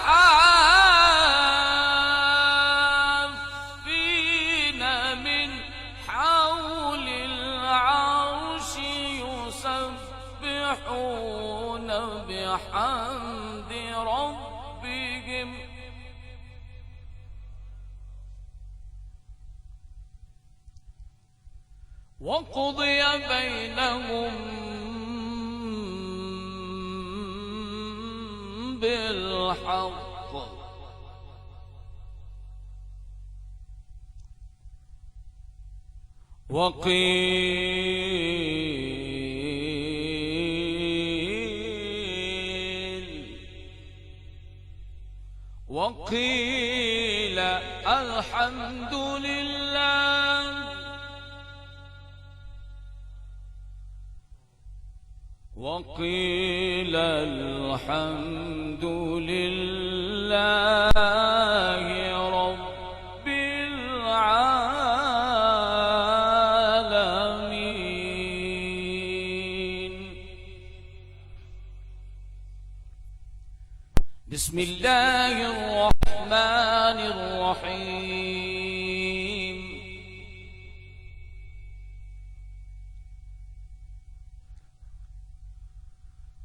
حافين من حول العرش يسبحون بحمد ربهم وقضي بينهم بالحق وقيل الحمد لله وقيل الحمد لله رب العالمين. بسم الله الرحمن الرحيم.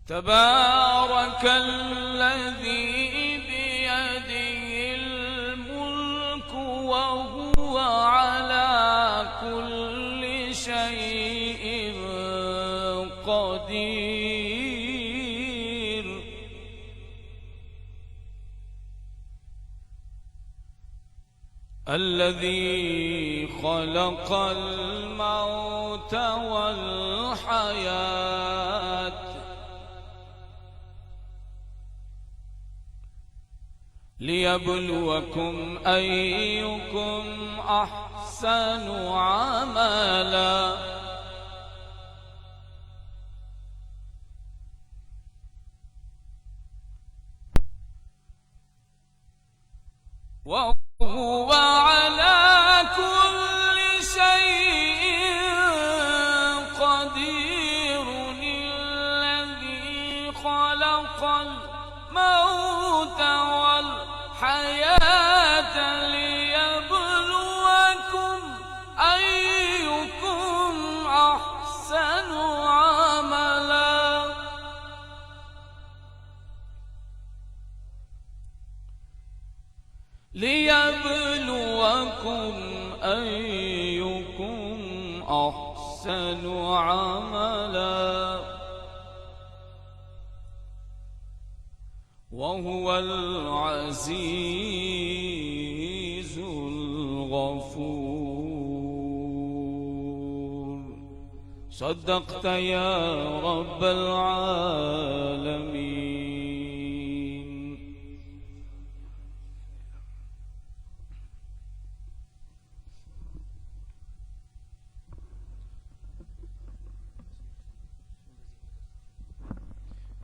تبارك الذي بيده الملك وهو على كل شيء قدير. الذي خلق الموت والحياة ليبلوكم أيكم أحسن عملا وهو على كل شيء قدير. الذي خلق الموت والحياة ليبلوكم أيكم أحسن عملا ليبلوكم أيكم أحسن عملا وهو العزيز الغفور. صدقت يا رب العالمين.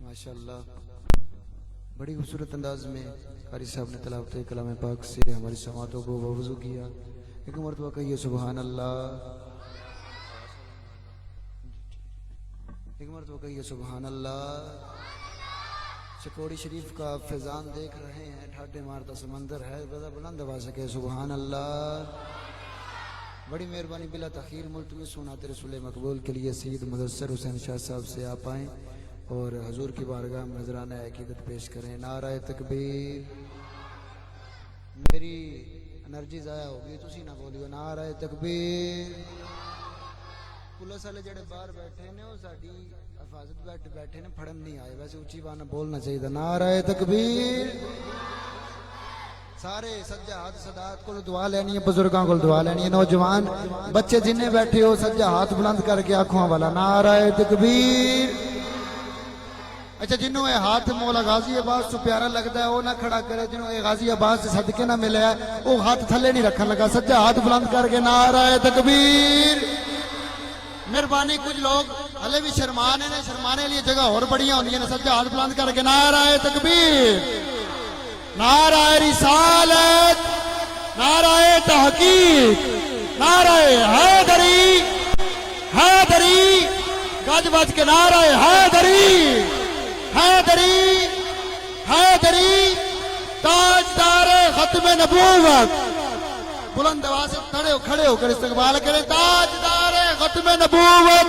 ماشاءاللہ بڑی خوبصورت انداز میں قاری صاحب نے تلاوت کلام پاک سے ہماری سماعتوں کو وضو کیا. ایک مرتبہ کہیے سبحان اللہ. ایک مرتبہ کہیے سبحان اللہ. چکوڑی شریف کا فیضان دیکھ رہے ہیں, ٹھاٹے مارتا سمندر ہے, ذرا بلند آواز سے کہے سبحان اللہ. بڑی مہربانی بلا تاخیر ملتمس سنات رسول مقبول کے لیے سید مدثر حسین شاہ صاحب سے آپ آئیں اور حضور کی بارگاہ میں نذرانہ عقیدت پیش کریں. نعرہ تکبیر. میری انرجی ضائع ہوگی, تسی نہ بولیو نعرہ تکبیر. پولیس والے جڑے باہر بیٹھے نے وہ ساڈی حفاظت بیٹھے نے, پھڑن نہیں آئے. ویسے اونچی بات بولنا چاہیے. نعرہ تکبیر. سارے سجا ہاتھ صدات کو دعا لینی ہے, بزرگاں کو دعا لینی ہے. نوجوان بچے جنہیں بیٹھے ہو سجا ہاتھ بلند کر کے آنکھوں والا نعرہ تکبیر. اچھا جنہوں اے ہاتھ مولا غازی عباس تو پیارا لگتا ہے وہ نہ کھڑا کرے, جنہوں اے غازی عباس سے صدقے نہ ملے ہے وہ ہاتھ تھلے نہیں رکھن لگا. سجا ہاتھ بلند کر کے نعرہ تکبیر. مہربانی کچھ لوگ ہلے بھی شرمانے نے, شرمانے لیے جگہ اور بڑیاں ہونی ہیں. سجا ہاتھ بلند کر کے نعرہ تکبیر. نعرہ رسالت, نعرہ تحقیق, نعرہ حیدری. حیدری گج بج کے نعرہ حیدری. حیدری حیدری تاجدار ختم نبوت. بلند آواز سے کھڑے ہو کر استقبال کریں. تاجدار ختم نبوت.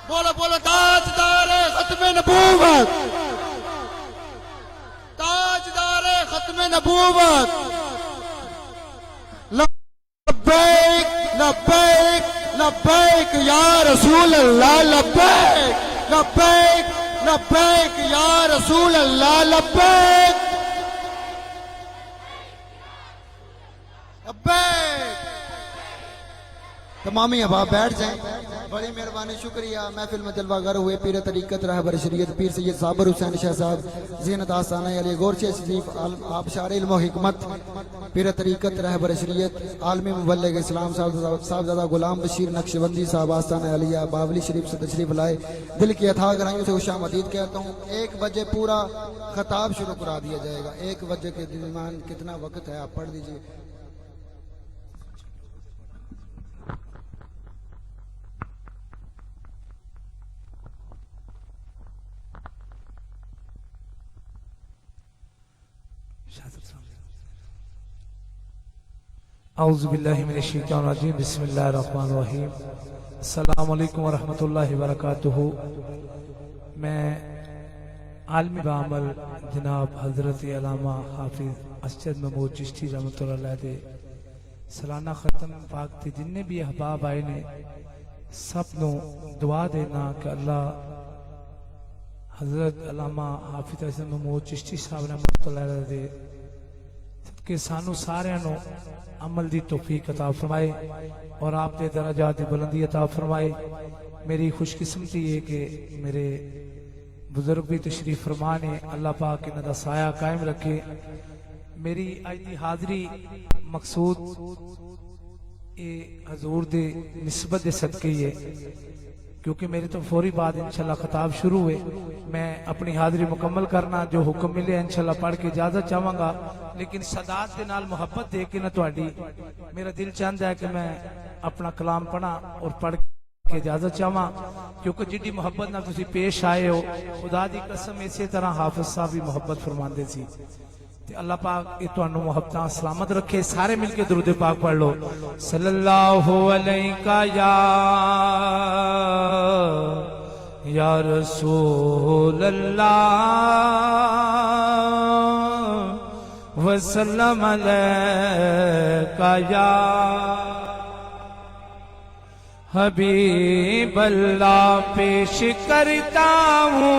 بولو بولو تاجدار ختم نبوت. تاجدار ختم نبوت. لبیک لبیک لبیک یا رسول اللہ. لبیک لبیک لبیک یا رسول اللہ. لبیک لبیک. تمامی احباب بیٹھ جائیں. بڑی مہربانی شکریہ. محفل میں جلوہ گر ہوئے پیر طریقت رہبر شریعت پیر سید صابر حسین شاہ صاحب زینت آستانہ علی گورچہ شریف آبشار علم و حکمت پیر طریقت رہبر شریعت عالمی مبلغ اسلام صاحبزادہ غلام بشیر نقشبندی صاحب آستانہ علیہ باولی شریف سے تشریف لائے. دل کی اتھاہ گہرائیوں سے خوش آمدید کہتا ہوں. 1 بجے پورا خطاب شروع کرا دیا جائے گا. 1 بجے کے درمیان کتنا وقت ہے آپ پڑھ دیجئے. اعوذ باللہ من الشیطان الرجیم. بسم اللہ الرحمن الرحیم. السلام علیکم ورحمۃ اللہ وبرکاتہ. میں عالمی بعمل جناب حضرت علامہ حافظ اسجد محمود چشتی رحمۃ اللہ علیہ دے سالانہ ختم پاک تھے جن بھی احباب آئے نے سب نو دعا دینا کہ اللہ حضرت علامہ حافظ اسجد محمود چشتی صاحب رحمۃ اللہ علیہ دے کہ سانو سارے نو عمل دی توفیق عطا فرمائے اور آپ دے درجات دی بلندی عطا فرمائے. میری خوش قسمتی ہے کہ میرے بزرگ بھی تشریف فرما نے. اللہ پاک انہاں دا سایہ قائم رکھے. میری آج دی حاضری مقصود اے حضور دے نسبت دے صدقے ہے کیونکہ میرے تو فوری بعد انشاءاللہ خطاب شروع ہوئے. میں اپنی حاضری مکمل کرنا جو حکم ملے انشاءاللہ پڑھ کے اجازت چاہوں گا, لیکن صدات دے نال محبت دے کے نہ تہاڈی میرا دل چاہتا ہے کہ میں اپنا کلام پڑھا اور پڑھ کے اجازت چاہواں. کیونکہ جی محبت نہ تسی پیش آئے ہو خدا دی قسم اسی طرح حافظ صاحب بھی محبت فرماندے سی تے اللہ پاک یہ تانوں محبتاں سلامت رکھے سارے مل کے درود پاک پڑھ لو صلی اللہ علیہ یا رسول اللہ وسلم علیکہ یا حبیب اللہ پیش کرتا ہوں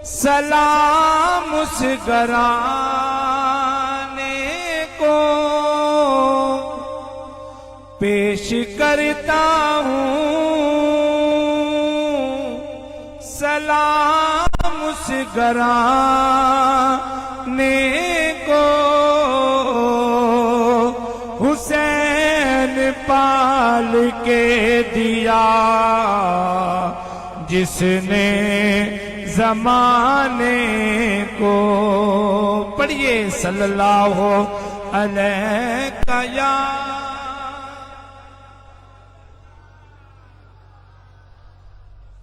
سلام اس گھرانے کو پیش کرتا ہوں سلام اس گھرانے کو حسین پال کے دیا جس نے زمانے کو پڑھیے صلی اللہ علیہ یا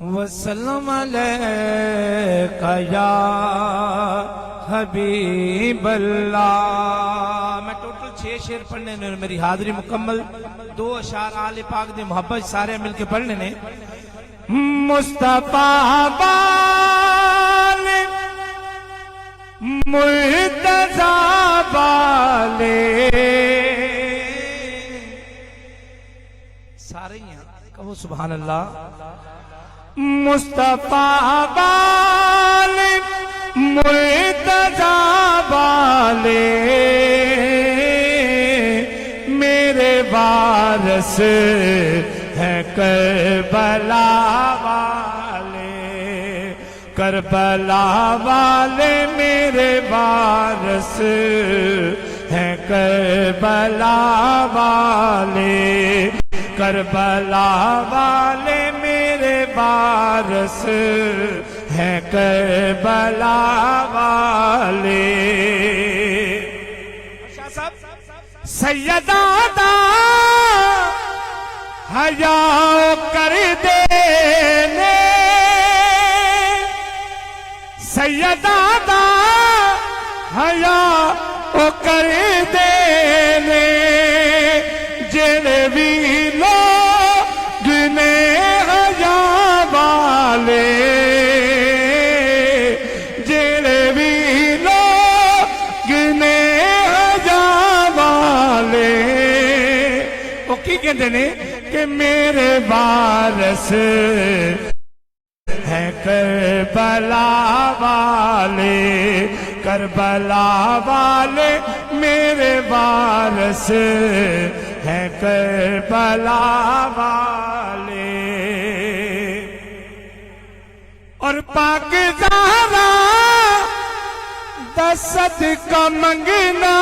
وسلم علیکہ یا حبیب اللہ میں ٹوٹل 6 شعر پڑھنے نے میری حاضری مکمل 2 اشعار آل پاک دی محبت سارے مل کے پڑھنے نے مصطفیٰ والے مرتضیٰ والے سارے ہیں کہو سبحان اللہ مصطفیٰ والے مرتضیٰ والے میرے وارث ہیں کربلا والے کربلا والے میرے وارث ہیں کربلا والے کربلا والے میرے وارث ہیں کربلا والے سیدہ حیا کر دینے سیدہ حیا کر دینے جڑے بھی لوگ نے حیا والے جڑے بھی لوگ نے حیا والے وہ کی کہتے ہیں کہ میرے وارث ہیں کربلا والے کربلا والے میرے وارث ہیں کربلا والے اور پاک زہرا دا صدقہ منگنا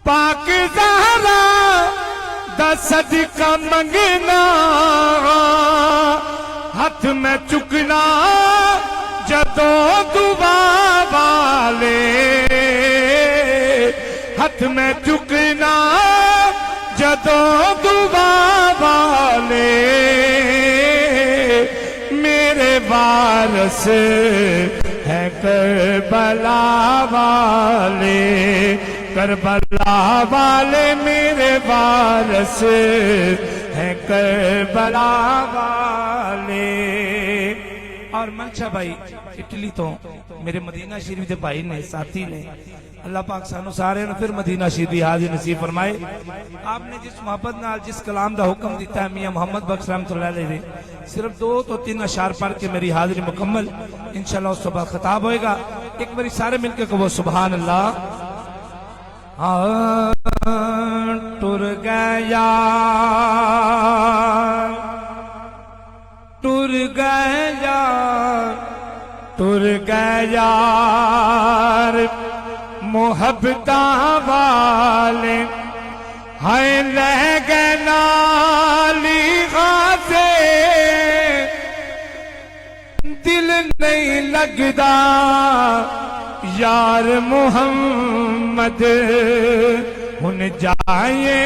پاک زہرا دا صدقہ منگنا ہاتھ میں چکنا جدوں دعا والے ہاتھ میں چکنا جدوں دعا والے میرے وارث ہیں کربلا والے کربلا والے میرے وارث ہیں کربلا والے اور منشا بھائی اٹلی تو میرے مدینہ شریف دے بھائی نے ساتھی نے اللہ پاک سانو سارے نے پھر مدینہ شریف حاضر نصیب فرمائے آپ نے جس محبت نال جس کلام دا حکم دیتا ہے میاں محمد بخش رحمۃ اللہ علیہ نے صرف 2 تو 3 اشعار پڑھ کے میری حاضری مکمل انشاءاللہ اس صبح خطاب ہوئے گا ایک باری سارے مل کے کہو سبحان اللہ ٹر گیا ٹر گیا ٹر گیا محبتاں والے ہائے لے گئے نالی غازے دل نہیں لگدا یار محمد ہن جائے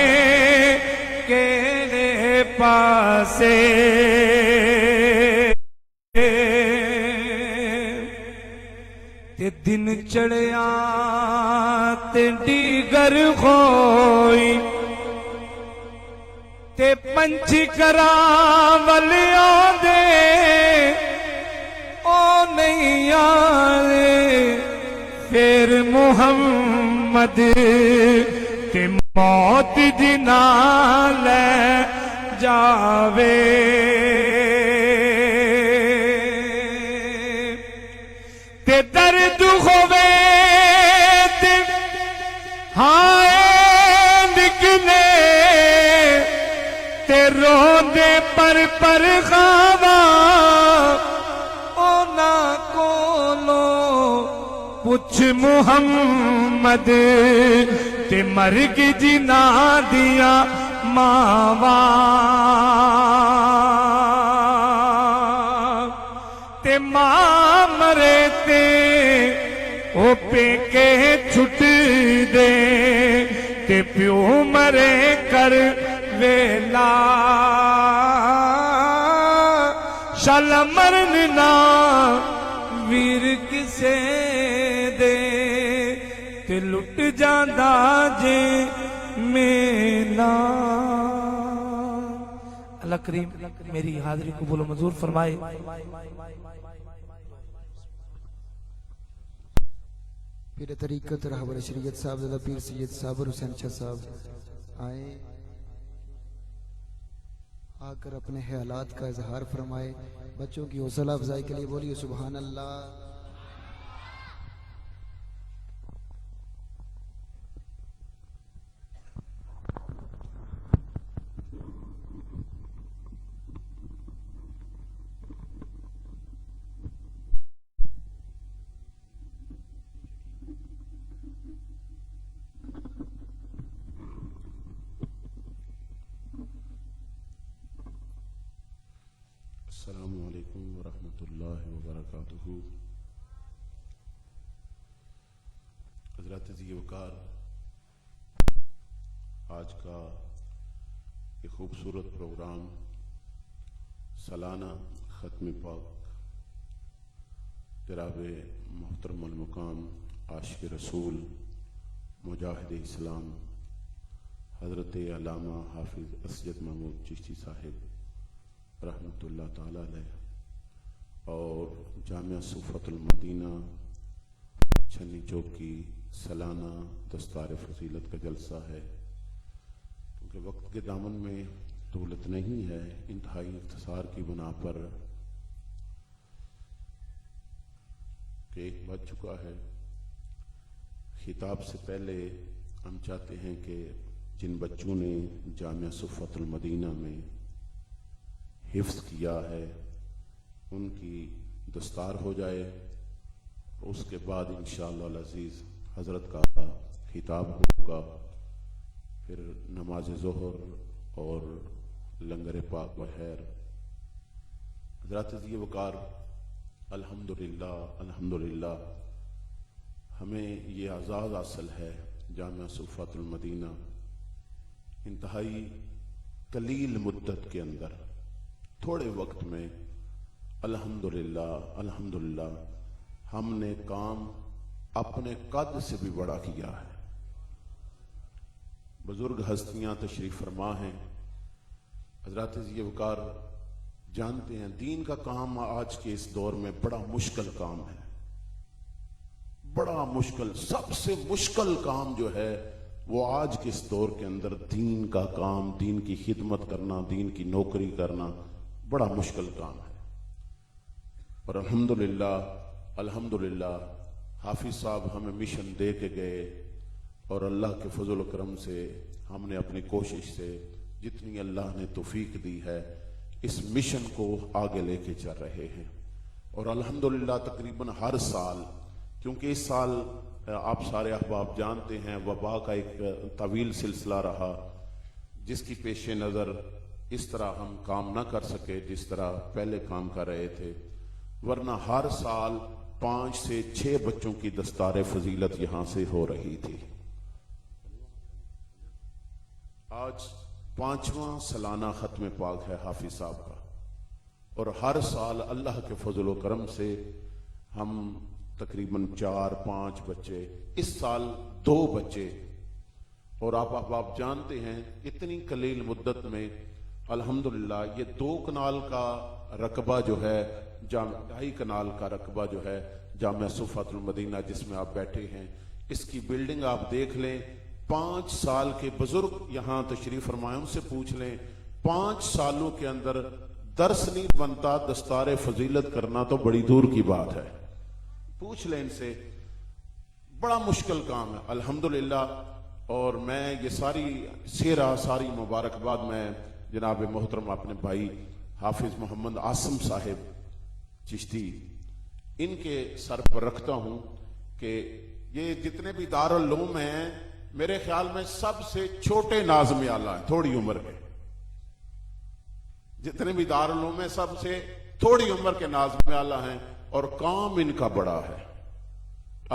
کیڑے پاسے تے دن چڑھیا تے دیگر ہوئی تے پنچھی کراول آدے او نہیں آئے پھر محمد تے موت دی نال لے جاوے تے درد ہووے تے ہائے نکلے تے روندے پر خاوا اونا کولو پوچھ محمد تے مرگ جنا دیا ماوا تے ماں مرے تے او پیکے چھٹ دے تے پیو مرے کر ویلا شال مرن نا ویر کسے دے تے لٹ جاندا جے میلا اللہ کریم میری حاضری قبول و منظور فرمائے پیر طریقت رہبر شریعت صاحب زدہ پیر سید صابر حسین شاہ صاحب آئے آ کر اپنے خیالات کا اظہار فرمائے بچوں کی حوصلہ افزائی کے لیے بولیے سبحان اللہ السلام علیکم ورحمۃ اللہ وبرکاتہ۔ حضرات ذی وقار، آج کا یہ خوبصورت پروگرام سالانہ ختم پاک جناب محترم المقام عاشق رسول مجاہد اسلام حضرت علامہ حافظ اسجد محمود چشتی صاحب رحمۃ اللہ تعالی علیہ اور جامعہ صفت المدینہ چھنی چوک کی سالانہ دستار فضیلت کا جلسہ ہے۔ کیونکہ وقت کے دامن میں دولت نہیں ہے، انتہائی اختصار کی بنا پر کہ ایک بج چکا ہے۔ خطاب سے پہلے ہم چاہتے ہیں کہ جن بچوں نے جامعہ صفت المدینہ میں حفظ کیا ہے ان کی دستار ہو جائے، اس کے بعد انشاءاللہ العزیز حضرت کا خطاب ہوگا، پھر نماز ظہر اور لنگر پاک بخیر۔ حضرات ذی وقار، الحمدللہ ہمیں یہ اعزاز حاصل ہے جامعہ صفت المدینہ انتہائی قلیل مدت کے اندر، تھوڑے وقت میں الحمدللہ ہم نے کام اپنے قد سے بھی بڑا کیا ہے۔ بزرگ ہستیاں تشریف فرما ہیں۔ حضرات ذی وقار جانتے ہیں دین کا کام آج کے اس دور میں بڑا مشکل کام ہے، بڑا مشکل، سب سے مشکل کام جو ہے وہ آج کے اس دور کے اندر دین کا کام، دین کی خدمت کرنا، دین کی نوکری کرنا بڑا مشکل کام ہے۔ اور الحمدللہ حافظ صاحب ہمیں مشن دے کے گئے اور اللہ کے فضل و کرم سے ہم نے اپنی کوشش سے جتنی اللہ نے توفیق دی ہے اس مشن کو آگے لے کے چل رہے ہیں۔ اور الحمدللہ تقریباً ہر سال، کیونکہ اس سال آپ سارے احباب جانتے ہیں وبا کا ایک طویل سلسلہ رہا جس کی پیش نظر اس طرح ہم کام نہ کر سکے جس طرح پہلے کام کر رہے تھے، ورنہ ہر سال 5 سے 6 بچوں کی دستار فضیلت یہاں سے ہو رہی تھی۔ آج 5واں سالانہ ختم پاک ہے حافظ صاحب کا، اور ہر سال اللہ کے فضل و کرم سے ہم تقریباً 4-5 بچے، اس سال 2 بچے، اور آپ جانتے ہیں اتنی قلیل مدت میں الحمدللہ یہ 2 کنال کا رقبہ جو ہے، 2.5 کنال کا رقبہ جو ہے جامعہ صفوت المدینہ جس میں آپ بیٹھے ہیں، اس کی بلڈنگ آپ دیکھ لیں۔ 5 سال کے بزرگ یہاں تشریف فرمائے، ان سے پوچھ لیں 5 سالوں کے اندر درس نہیں بنتا، دستار فضیلت کرنا تو بڑی دور کی بات ہے۔ پوچھ لیں ان سے، بڑا مشکل کام ہے الحمدللہ۔ اور میں یہ ساری مبارکباد میں جناب محترم اپنے بھائی حافظ محمد عاصم صاحب چشتی ان کے سر پر رکھتا ہوں کہ یہ جتنے بھی دارالعلوم ہیں میرے خیال میں سب سے چھوٹے ناظم اعلیٰ ہیں، تھوڑی عمر کے، جتنے بھی دارالعلوم ہیں سب سے تھوڑی عمر کے ناظم اعلیٰ ہیں، اور کام ان کا بڑا ہے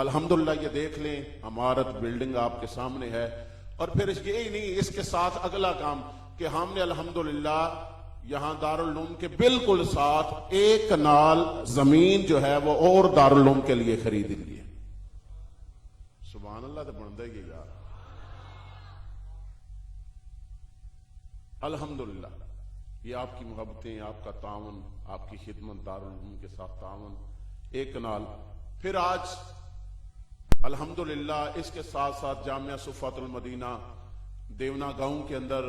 الحمدللہ۔ یہ دیکھ لیں عمارت بلڈنگ آپ کے سامنے ہے، اور پھر یہی نہیں، اس کے ساتھ اگلا کام کہ ہم نے الحمدللہ یہاں دارالعلوم کے بالکل ساتھ 1 کنال زمین جو ہے وہ اور دارالعلوم کے لیے خرید لی ہے۔ سبحان اللہ، تو بن دے گی یار الحمدللہ۔ یہ آپ کی محبتیں، آپ کا تعاون، آپ کی خدمت، دارالعلوم کے ساتھ تعاون، 1 کنال۔ پھر آج الحمدللہ اس کے ساتھ ساتھ جامعہ صفوت المدینہ دیونا گاؤں کے اندر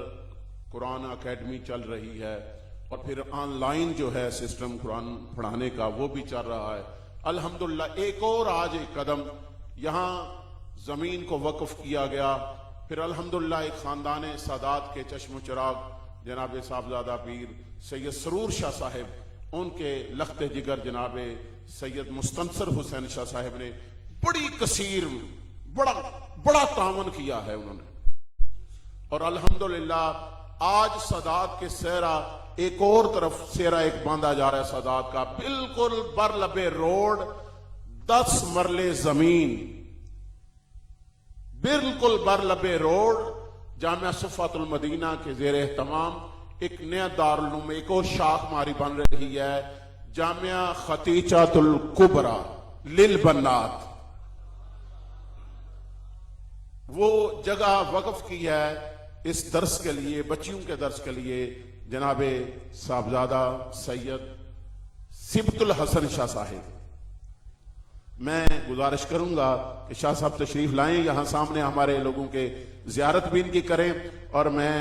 قرآن اکیڈمی چل رہی ہے، اور پھر آن لائن جو ہے سسٹم قرآن پڑھانے کا وہ بھی چل رہا ہے الحمدللہ۔ ایک اور آج ایک قدم یہاں زمین کو وقف کیا گیا، پھر الحمدللہ ایک خاندان سادات کے چشم و چراغ جناب صاحبزادہ پیر سید سرور شاہ صاحب، ان کے لخت جگر جناب سید مستنصر حسین شاہ صاحب نے بڑی کثیر بڑا تعاون کیا ہے انہوں نے، اور الحمدللہ آج سادات کے سہرا ایک اور طرف سہرا ایک باندھا جا رہا ہے سادات کا، بالکل بر لبے روڈ 10 مرلے زمین، بالکل بر لبے روڈ جامعہ صفوت المدینہ کے زیر اہتمام ایک نیا دارالعلوم، ایک اور شاخ ماری بن رہی ہے، جامعہ ختیجۃ الکبریٰ للبنات۔ وہ جگہ وقف کی ہے اس درس کے لیے، بچیوں کے درس کے لیے، جناب صاحبزادہ سید سبت الحسن شاہ صاحب۔ میں گزارش کروں گا کہ شاہ صاحب تشریف لائیں یہاں سامنے، ہمارے لوگوں کے زیارت بھی ان کی کریں، اور میں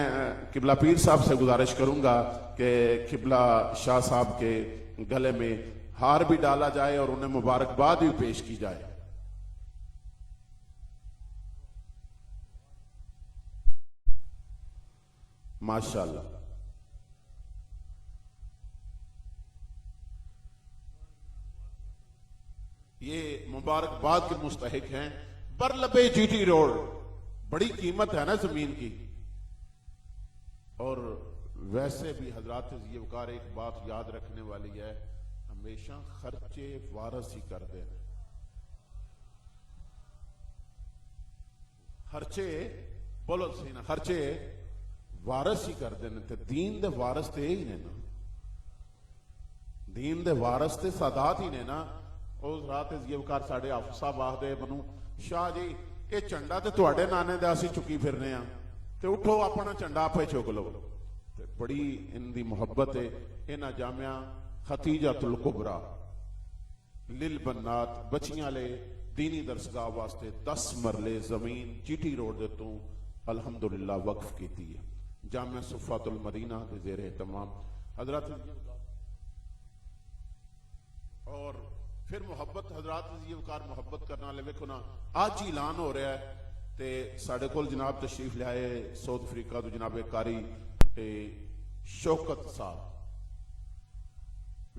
قبلہ پیر صاحب سے گزارش کروں گا کہ قبلہ شاہ صاحب کے گلے میں ہار بھی ڈالا جائے اور انہیں مبارکباد بھی پیش کی جائے۔ ماشاءاللہ۔ یہ مبارکباد کے مستحق ہیں۔ برلبے جی ٹی روڈ، بڑی قیمت ہے نا زمین کی، اور ویسے بھی حضرات یہ وقار ایک بات یاد رکھنے والی ہے، ہمیشہ خرچے وارث ہی کر دینا، خرچے بولو سی نا، خرچے وارث ہی کر دینے تے دین دے وارث تے ہی نے نا، دین دے وارث تے سادات ہی نے نا۔ اس رات یہ وقار ساڑھے حافظ صاحب آخدے منو شاہ جی یہ چنڈا تے تواڈے نانے دے اسی چکی پھرنے ہاں، تے اٹھو اپنا چنڈا آپے چک لو۔ بڑی ان دی محبت ہے انہاں جامعہ ختیجۃ الکبریٰ للبنات بچیاں لے دینی درسگاہ واسطے 10 مرلے زمین جی ٹی روڈ دے تو الحمدللہ وقف کیتی ہے، جامعہ صفوت المدینہ دے زیر اہتمام حضرات۔ اور پھر محبت حضرات یہ وقار محبت کرنا لے ویکھو نا، آج ہی اعلان ہو رہا ہے تے ساڑھے کول جناب تشریف لے آئے ساؤتھ افریقہ تو جناب قاری شوکت صاحب،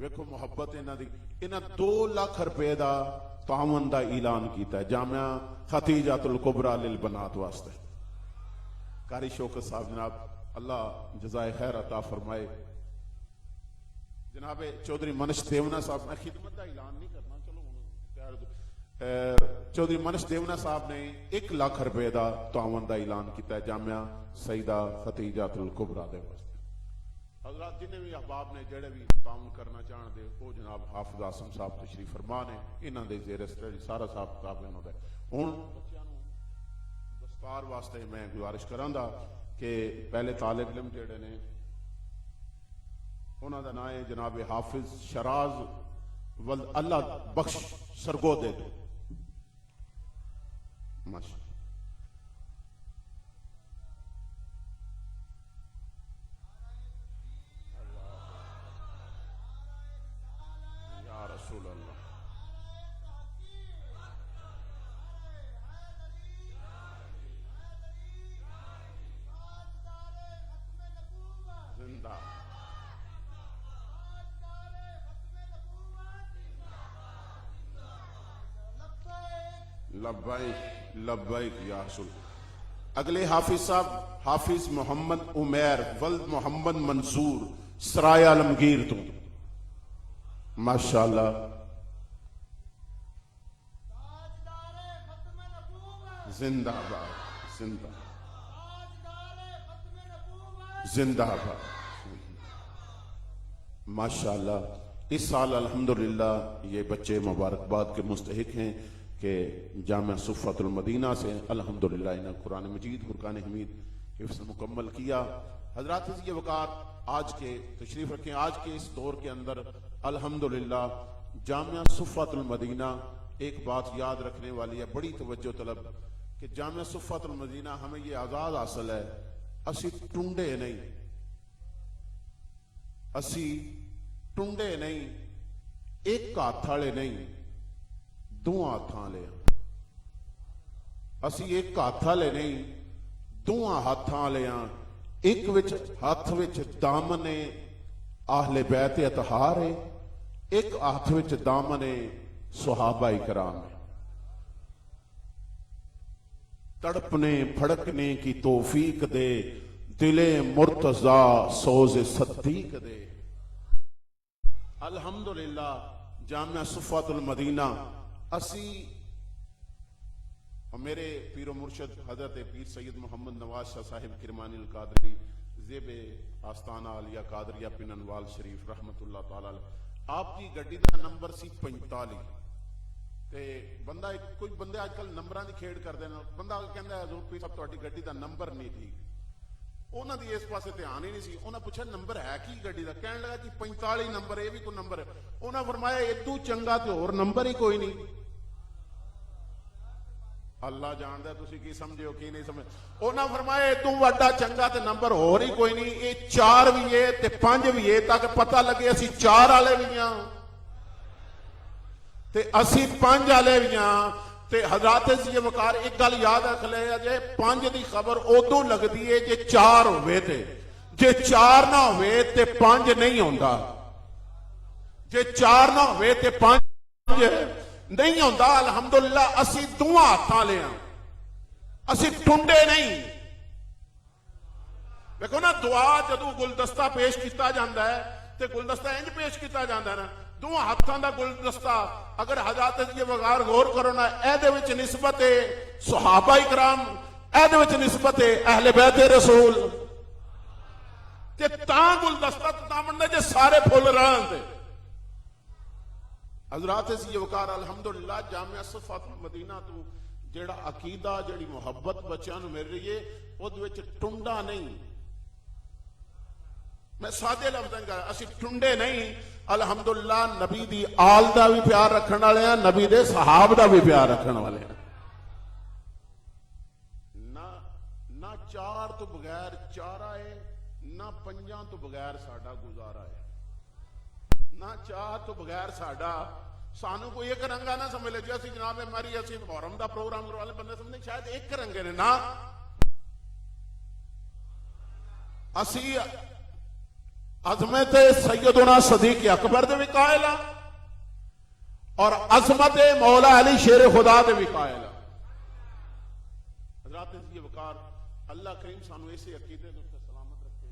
ویکھو محبت انہاں دی، انہاں 2 لاکھ روپے دا تعاون دا اعلان کیتا ہے جامعہ ختیجۃ الکبریٰ للبنات واسطے۔ قاری شوکت صاحب جناب اللہ جزائے خیر عطا فرمائے۔ جناب چودھری منش دیونا صاحب، میں خدمت دا اعلان نہیں کرنا، چلو ਚੌਧਰੀ ਮਨਸ਼ ਦੇਵਨਾ ਸਾਹਿਬ ਨੇ 1 ਲੱਖ ਰੁਪਏ ਦਾ ਤਾਵਨ ਦਾ ਐਲਾਨ ਕੀਤਾ ਜਾਮਿਆ ਸਈਦਾ ਖਤੀਜਾਤੁਲ ਕੁਬਰਾ ਦੇ ਵਾਸਤੇ। حضرات جنہیں بھی احباب نے جڑے بھی تعاون کرنا چاہن دے وہ جناب حافظ آسم صاحب تشریف فرما نے انہاں دے زیر اسٹڈی سارا صاحب کتاب انہاں دا ہن بچیاں نوں دستار واسطے میں گزارش کراں دا کہ پہلے طالب علم جڑے نے انہاں دا نام ہے جناب حافظ شراز ولد اللہ بخش سرگودے دو ماشاء رسول اللہ زندہ لبیک لبیک یا رسول۔ اگلے حافظ صاحب حافظ محمد عمیر ولد محمد منصور سرائے عالمگیر تو ماشاءاللہ زندہ باد زندہ زندہ باد ماشاءاللہ۔ اس سال الحمدللہ یہ بچے مبارکباد کے مستحق ہیں کہ جامعہ صفت المدینہ سے الحمدللہ انہیں قرآن مجید فرقان حمید حفظ مکمل کیا۔ حضرات عزیز وقار آج کے تشریف رکھیں، آج کے اس دور کے اندر الحمدللہ جامعہ صفت المدینہ ایک بات یاد رکھنے والی ہے بڑی توجہ طلب کہ جامعہ صفت المدینہ ہمیں یہ آزاد حاصل ہے اسی ٹنڈے نہیں، اسی ٹنڈے نہیں، ایک ہاتھ والے نہیں، دو ہاتھاں لے اسی ایک ہاتھ والے نہیں، دو ہاتھاں لے ایک وچ ہاتھ وچ دامن اہل بیت اطہار ہے، ایک ہاتھ وچ دامن صحابہ کرام ہے۔ تڑپنے پھڑکنے کی توفیق دے دل مرتضی سوز صدیق دے۔ الحمدللہ جامعہ صفت المدینہ اسی میرے پیر و مرشد حضرت پیر سید محمد نواز شاہ صاحب کرمانی القادری زیب آستانہ علیہ قادریہ پننوال شریف رحمت اللہ تعالی آپ کی گڈی دا نمبر سی 45 تے بندہ کوئی بندے آج کل نمبران دی کھیڑ کر دینا، بندہ کہندا ہے حضور پیر صاحب تہاڈی گڈی دا نمبر نہیں ٹھیک، انہاں دی اس پاسے دھیان ہی نہیں سی، انہاں پوچھا نمبر ہے کی گڈی دا، کہن لگا جی 45 نمبر ہے بھی کوئی نمبر ہے، انہاں فرمایا ادو چنگا تے اور نمبر ہی کوئی نہیں۔ اللہ جاندا ہے تسی کی سمجھے ہو کی نہیں سمجھ، انہاں فرمایا تو وڈا چنگا تے نمبر اور ہی کوئی نہیں، اے 4 بھی ہے تے 5 بھی ہے تاکہ پتہ لگے اسی 4 والے بھی ہاں تے اسی 5 والے بھی ہاں۔ تے حضرات یہ وقار ایک گل یاد رکھ لے جے 5 دی خبر ادو لگدی ہے جے 4 ہوئے تے، جے 4 نہ ہوئے تے 5 نہیں ہوندا، جے 4 نہ ہوئے تے 5 نہیں ہوندا۔ الحمدللہ اسی دو ہاتھاں لے ہاں، اسی ٹنڈے نہیں۔ دیکھو نا دعا جدو گلدستہ پیش کیتا جاندا ہے تے گلدستہ انج پیش کیتا جاندا ہے نا، دو ہاتھاں دا گلدستہ اگر حضرات یہ وغار غور کرو نا اے دے وچ نسبت صحابہ کرام، اے دے وچ نسبت اہل بیت رسول تے تاں گلدستہ تاں بننا جے سارے پھول رہن دے۔ حضرات یہ وقار الحمدللہ جامعہ صفت مدینہ تو جیڑا عقیدہ جیڑی محبت بچیاں نو مل رہی ہے وہ دے وچ ٹنڈا نہیں، میں سادے لفظاں کہا اسی ٹنڈے نہیں۔ الحمدللہ نبی دی آل دا بھی پیار رکھن والے ہیں، نبی دے صحاب دا بھی پیار رکھن والے ہیں۔ نہ 4 تو بغیر چارہ ہے، نہ 5 تو بغیر ساڈا گزارا ہے، نہ 4 تو بغیر ساڈا سانو کوئی ایک رنگا نہ سمجھ لے جی اسی جناب ہماری اسی محرم دا پروگرام کروا لے بندے سمجھنے شاید ایک رنگے نے، نہ اسی عظمت سیدنا صدیق اکبر دے بھی قائل ہاں اور عظمت مولا علی شیر خدا دے بھی قائل ہاں۔ حضرات یہ وقار اللہ کریم سانو ایسے عقیدے دے سلامت رکھے۔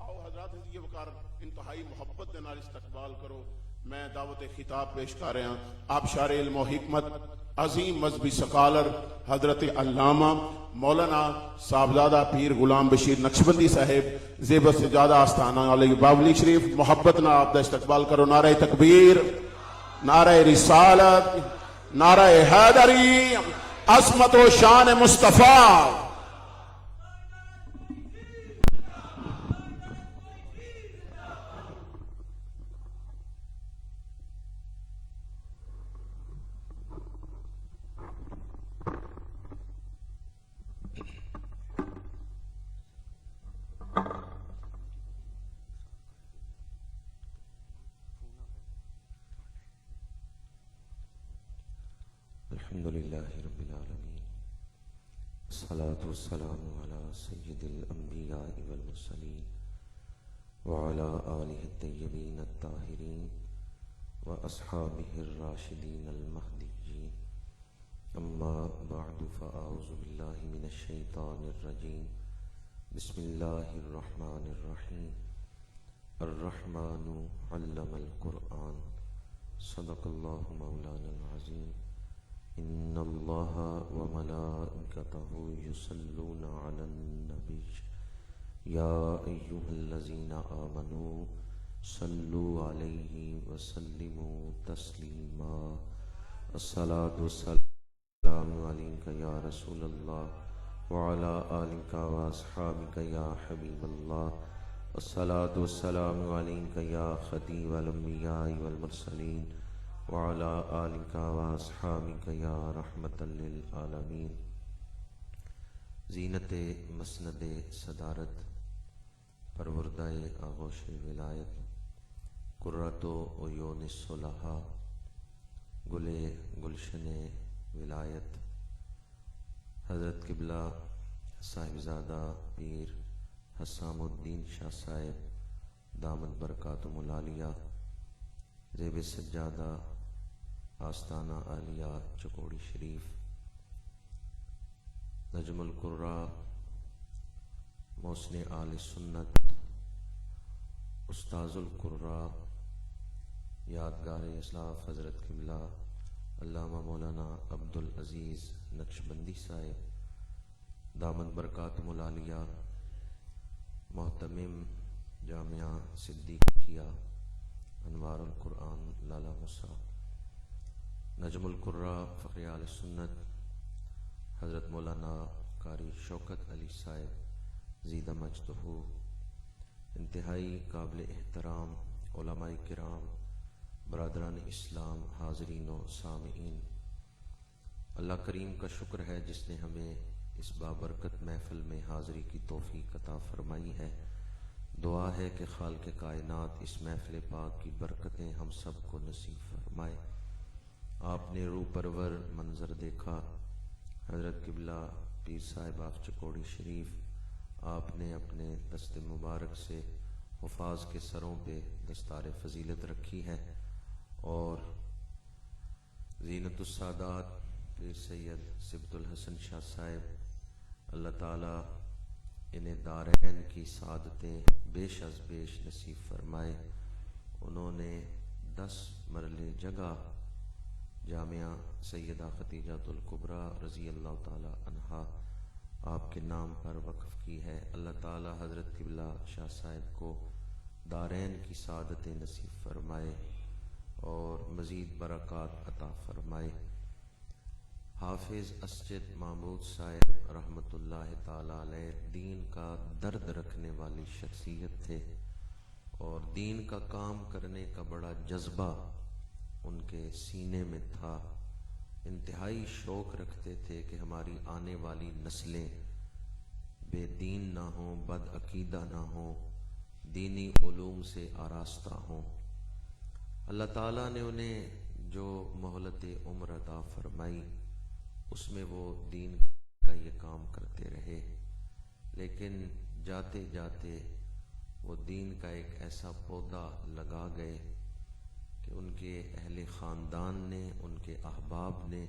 آؤ حضرات یہ وقار انتہائی محبت دے نال استقبال کرو۔ میں دعوت خطاب پیش کر رہا ہوں آپ شارع علم و حکمت عظیم مذہبی سکالر حضرت علامہ مولانا صاحبزادہ پیر غلام بشیر نقشبندی صاحب زیب سجادہ آستانہ علیہ باولی شریف محبت نہ آپ دا استقبال کرو. نعرہ تکبیر، نعرہ رسالت، نعرہ حیدری، عظمت و شان مصطفیٰ. الحمد لله رب العالمين، الصلاة والسلام على سيد الأنبياء والمرسلين وعلى آله الطيبين الطاهرين وأصحابه الراشدين المهديين. أما بعد فأعوذ بالله من الشيطان الرجيم. بسم الله الرحمن الرحيم. الرحمن علم القرآن. صدق الله مولانا العظيم. إن الله وملائكته يصلون على النبي يا أيها الذين آمنوا صلوا عليه وسلموا تسليما. الصلاة والسلام عليك يا رسول الله وعلى آلك وأصحابك يا حبيب الله. الصلاة والسلام عليك يا خطيب الأنبياء والمرسلين وعلى آلك وأصحابك يا رحمة للعالمين. زینت مسند صدارت، پروردہ آغوش ولایت، قرۃ عیون الصلحاء، گل گلشن ولایت، حضرت قبلہ صاحبزادہ پیر حسام الدین شاہ صاحب دامت برکاتہم العالیہ، زیب سجادہ آستانہ عالیہ چکوڑی شریف، نجم القراء محسن آل سنت، استاذ القراء یادگار اسلاف حضرت قبلہ علامہ مولانا عبدالعزیز نقشبندی صاحب دامت برکاتہم العالیہ، محتمم جامعہ صدیقیہ انوار القرآن لالا موسیٰ، نجم القراء فخر آل سنت حضرت مولانا قاری شوکت علی صاحب زیدہ مجدہ، انتہائی قابل احترام علماء کرام، برادران اسلام، حاضرین و سامعین، اللہ کریم کا شکر ہے جس نے ہمیں اس بابرکت محفل میں حاضری کی توفیق عطا فرمائی ہے. دعا ہے کہ خالق کائنات اس محفل پاک کی برکتیں ہم سب کو نصیب فرمائے. آپ نے روح پرور منظر دیکھا، حضرت قبلہ پیر صاحب آف چکوڑی شریف، آپ نے اپنے دست مبارک سے حفاظ کے سروں پہ دستار فضیلت رکھی ہے، اور زینت السادات پیر سید سبت الحسن شاہ صاحب، اللہ تعالیٰ انہیں دارین کی سعادتیں بیش از بیش نصیب فرمائے. انہوں نے 10 مرلے جگہ جامعہ سیدہ ختیجہ الکبریٰ رضی اللہ تعالی عنہا آپ کے نام پر وقف کی ہے. اللہ تعالی حضرت قبلہ شاہ صاحب کو دارین کی سعادتیں نصیب فرمائے اور مزید برکات عطا فرمائے. حافظ اسجد محمود صاحب رحمۃ اللہ تعالی علیہ دین کا درد رکھنے والی شخصیت تھے، اور دین کا کام کرنے کا بڑا جذبہ ان کے سینے میں تھا. انتہائی شوق رکھتے تھے کہ ہماری آنے والی نسلیں بے دین نہ ہوں، بد عقیدہ نہ ہوں، دینی علوم سے آراستہ ہوں. اللہ تعالیٰ نے انہیں جو مہلت عمر عطا فرمائی اس میں وہ دین کا یہ کام کرتے رہے، لیکن جاتے جاتے وہ دین کا ایک ایسا پودا لگا گئے کہ ان کے اہل خاندان نے، ان کے احباب نے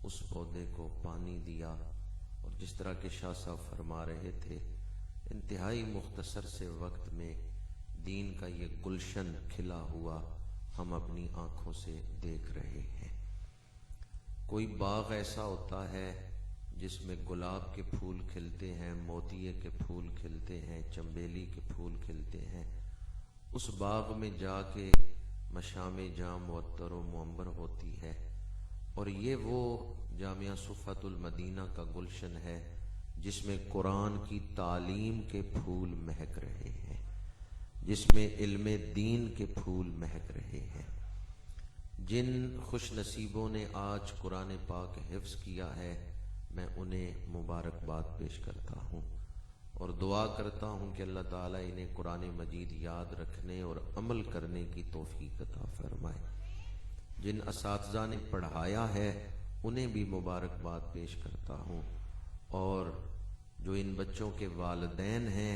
اس پودے کو پانی دیا، اور جس طرح کہ شاہ صاحب فرما رہے تھے انتہائی مختصر سے وقت میں دین کا یہ گلشن کھلا ہوا ہم اپنی آنکھوں سے دیکھ رہے ہیں. کوئی باغ ایسا ہوتا ہے جس میں گلاب کے پھول کھلتے ہیں، موتیے کے پھول کھلتے ہیں، چنبیلی کے پھول کھلتے ہیں، اس باغ میں جا کے مشام جاں معطر و معمر ہوتی ہے، اور یہ وہ جامعہ صفت المدینہ کا گلشن ہے جس میں قرآن کی تعلیم کے پھول مہک رہے ہیں، جس میں علم دین کے پھول مہک رہے ہیں۔ جن خوش نصیبوں نے آج قرآن پاک حفظ کیا ہے، میں انہیں مبارکباد پیش کرتا ہوں اور دعا کرتا ہوں کہ اللہ تعالیٰ انہیں قرآن مجید یاد رکھنے اور عمل کرنے کی توفیق عطا فرمائے۔ جن اساتذہ نے پڑھایا ہے انہیں بھی مبارکباد پیش کرتا ہوں، اور جو ان بچوں کے والدین ہیں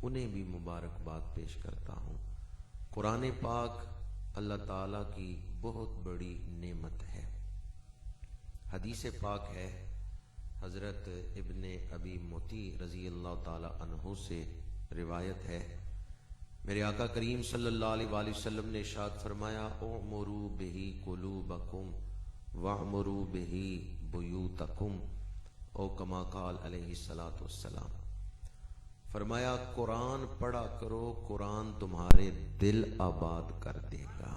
انہیں بھی مبارکباد پیش کرتا ہوں۔ قرآن پاک اللہ تعالیٰ کی بہت بڑی نعمت ہے۔ حدیث پاک ہے، حضرت ابن ابی موتی رضی اللہ تعالی عنہ سے روایت ہے، میرے آقا کریم صلی اللہ علیہ وآلہ وسلم نے ارشاد فرمایا، اعمروا بہ قلوبکم واعمروا بہ بیوتکم، او کما قال علیہ الصلوۃ والسلام۔ فرمایا قرآن پڑھا کرو، قرآن تمہارے دل آباد کر دے گا،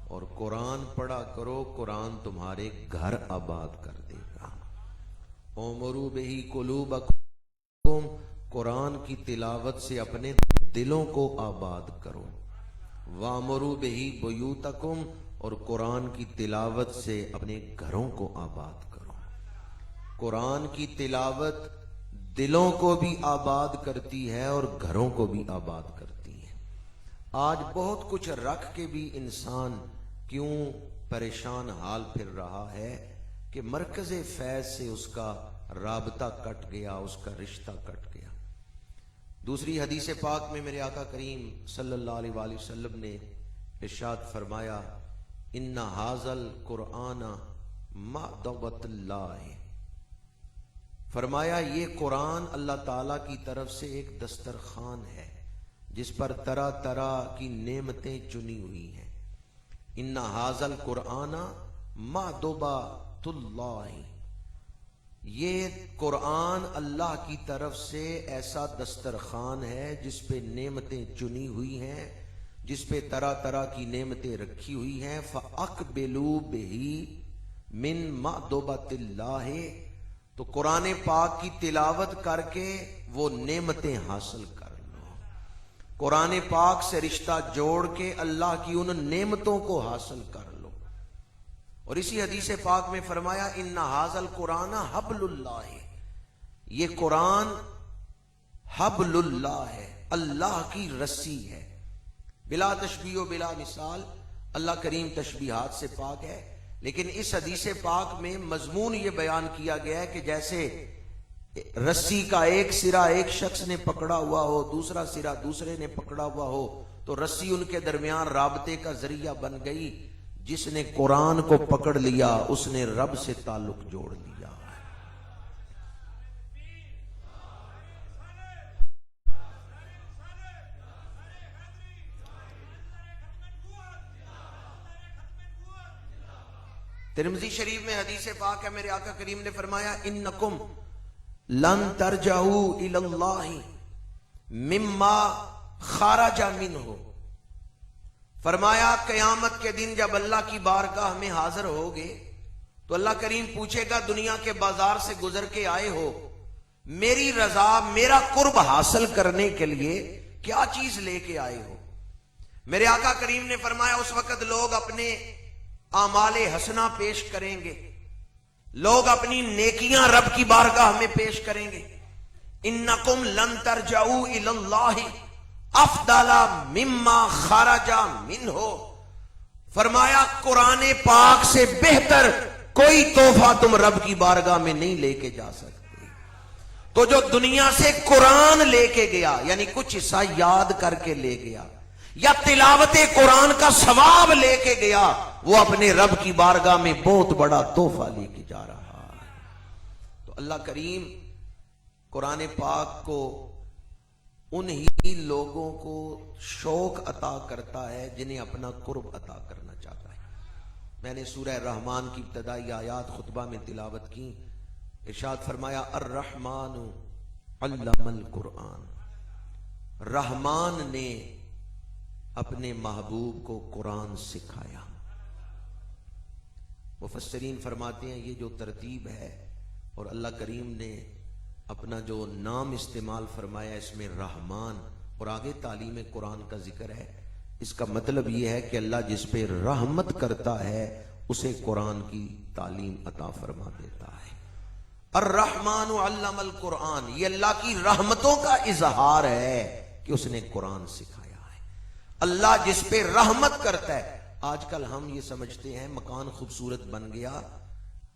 اور قرآن پڑھا کرو، قرآن تمہارے گھر آباد کر دے گا۔ اعمروا بہ قلوبکم، قرآن کی تلاوت سے اپنے دلوں کو آباد کرو، وامروا بہ بیوتکم، اور قرآن کی تلاوت سے اپنے گھروں کو آباد کرو۔ قرآن کی تلاوت دلوں کو بھی آباد کرتی ہے اور گھروں کو بھی آباد کرتی ہے۔ آج بہت کچھ رکھ کے بھی انسان کیوں پریشان حال پھر رہا ہے کہ مرکز فیض سے اس کا رابطہ کٹ گیا، اس کا رشتہ کٹ گیا۔ دوسری حدیث پاک میں میرے آقا کریم صلی اللہ علیہ وآلہ وسلم نے ارشاد فرمایا، ان ھذا القرآن مأدبۃ اللہ، فرمایا یہ قرآن اللہ تعالیٰ کی طرف سے ایک دسترخوان ہے جس پر طرح طرح کی نعمتیں چنی ہوئی ہیں۔ ان ھذا القرآن مأدبۃ اللہ، یہ قرآن اللہ کی طرف سے ایسا دسترخوان ہے جس پہ نعمتیں چنی ہوئی ہیں، جس پہ طرح طرح کی نعمتیں رکھی ہوئی ہیں۔ فَأَقْبِلُوا بِهِ مِن مَأْدُبَةِ اللَّهِ، تو قرآن پاک کی تلاوت کر کے وہ نعمتیں حاصل کر لو، قرآن پاک سے رشتہ جوڑ کے اللہ کی ان نعمتوں کو حاصل کر لو۔ اور اسی حدیث پاک میں فرمایا، ان ھذا القرآن حبل اللہ، یہ قرآن حبل اللہ ہے، اللہ کی رسی ہے، بلا تشبیہ و بلا مثال۔ اللہ کریم تشبیہات سے پاک ہے، لیکن اس حدیث پاک میں مضمون یہ بیان کیا گیا ہے کہ جیسے رسی کا ایک سرا ایک شخص نے پکڑا ہوا ہو، دوسرا سرا دوسرے نے پکڑا ہوا ہو، تو رسی ان کے درمیان رابطے کا ذریعہ بن گئی۔ جس نے قرآن کو پکڑ لیا اس نے رب سے تعلق جوڑ لیا۔ ترمذی شریف میں حدیث پاک ہے، میرے آقا کریم نے فرمایا، انکم لن ترجعوا الی اللہ مما خرج منہ، فرمایا قیامت کے دن جب اللہ کی بارگاہ میں حاضر ہوگے تو اللہ کریم پوچھے گا، دنیا کے بازار سے گزر کے آئے ہو، میری رضا میرا قرب حاصل کرنے کے لیے کیا چیز لے کے آئے ہو؟ میرے آقا کریم نے فرمایا اس وقت لوگ اپنے اعمال حسنہ پیش کریں گے، لوگ اپنی نیکیاں رب کی بارگاہ میں پیش کریں گے۔ انکم لن ترجعوا الی اللہ افضل مما خرج منہ، فرمایا قرآن پاک سے بہتر کوئی تحفہ تم رب کی بارگاہ میں نہیں لے کے جا سکتے۔ تو جو دنیا سے قرآن لے کے گیا، یعنی کچھ حصہ یاد کر کے لے گیا یا تلاوت قرآن کا ثواب لے کے گیا، وہ اپنے رب کی بارگاہ میں بہت بڑا تحفہ لے کے جا رہا ہے۔ تو اللہ کریم قرآن پاک کو انہی لوگوں کو شوق عطا کرتا ہے جنہیں اپنا قرب عطا کرنا چاہتا ہے۔ میں نے سورہ رحمان کی ابتدائی آیات خطبہ میں تلاوت کی. ارشاد فرمایا الرحمن علم القرآن، رحمان نے اپنے محبوب کو قرآن سکھایا. مفسرین فرماتے ہیں یہ جو ترتیب ہے اور اللہ کریم نے اپنا جو نام استعمال فرمایا اس میں رحمان اور آگے تعلیم قرآن کا ذکر ہے، اس کا مطلب یہ ہے کہ اللہ جس پہ رحمت کرتا ہے اسے قرآن کی تعلیم عطا فرما دیتا ہے. الرحمن علم القرآن، یہ اللہ کی رحمتوں کا اظہار ہے کہ اس نے قرآن سکھایا ہے. اللہ جس پہ رحمت کرتا ہے. آج کل ہم یہ سمجھتے ہیں مکان خوبصورت بن گیا،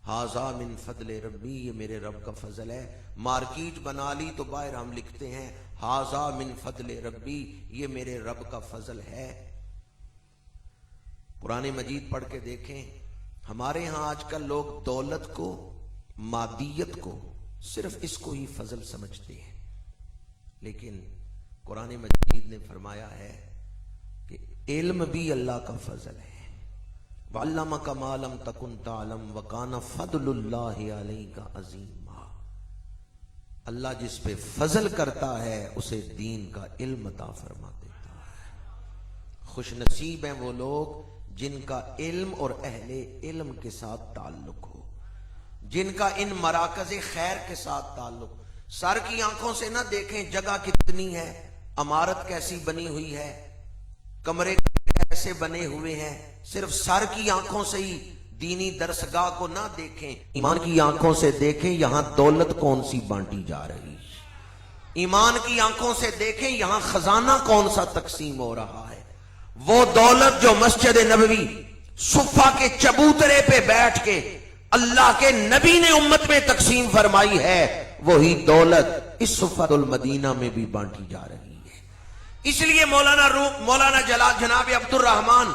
ہاذا من فضل ربی، یہ میرے رب کا فضل ہے. مارکیٹ بنا لی تو باہر ہم لکھتے ہیں ہاذا من فضل ربی، یہ میرے رب کا فضل ہے. قرآن مجید پڑھ کے دیکھیں، ہمارے ہاں آج کل لوگ دولت کو، مادیت کو، صرف اس کو ہی فضل سمجھتے ہیں. لیکن قرآن مجید نے فرمایا ہے کہ علم بھی اللہ کا فضل ہے. وَعَلَّمَكَ مَا لَمْ تَكُنْ تَعْلَمْ وَكَانَ فَضْلُ اللَّهِ عَلَيْكَ عَظِيمًا. اللہ جس پہ فضل کرتا ہے اسے دین کا علم عطا فرما دیتا ہے. خوش نصیب ہیں وہ لوگ جن کا علم اور اہل علم کے ساتھ تعلق ہو، جن کا ان مراکز خیر کے ساتھ تعلق. سر کی آنکھوں سے نہ دیکھیں جگہ کتنی ہے، عمارت کیسی بنی ہوئی ہے، کمرے کیسے بنے ہوئے ہیں. صرف سر کی آنکھوں سے ہی دینی درسگاہ کو نہ دیکھیں، ایمان کی آنکھوں سے دیکھیں یہاں دولت کون سی بانٹی جا رہی. ایمان کی آنکھوں سے دیکھیں یہاں خزانہ کون سا تقسیم ہو رہا ہے. وہ دولت جو مسجد نبوی صفہ کے چبوترے پہ بیٹھ کے اللہ کے نبی نے امت میں تقسیم فرمائی ہے، وہی دولت اس صفۃ المدینہ میں بھی بانٹی جا رہی ہے. اس لیے مولانا جناب عبد الرحمن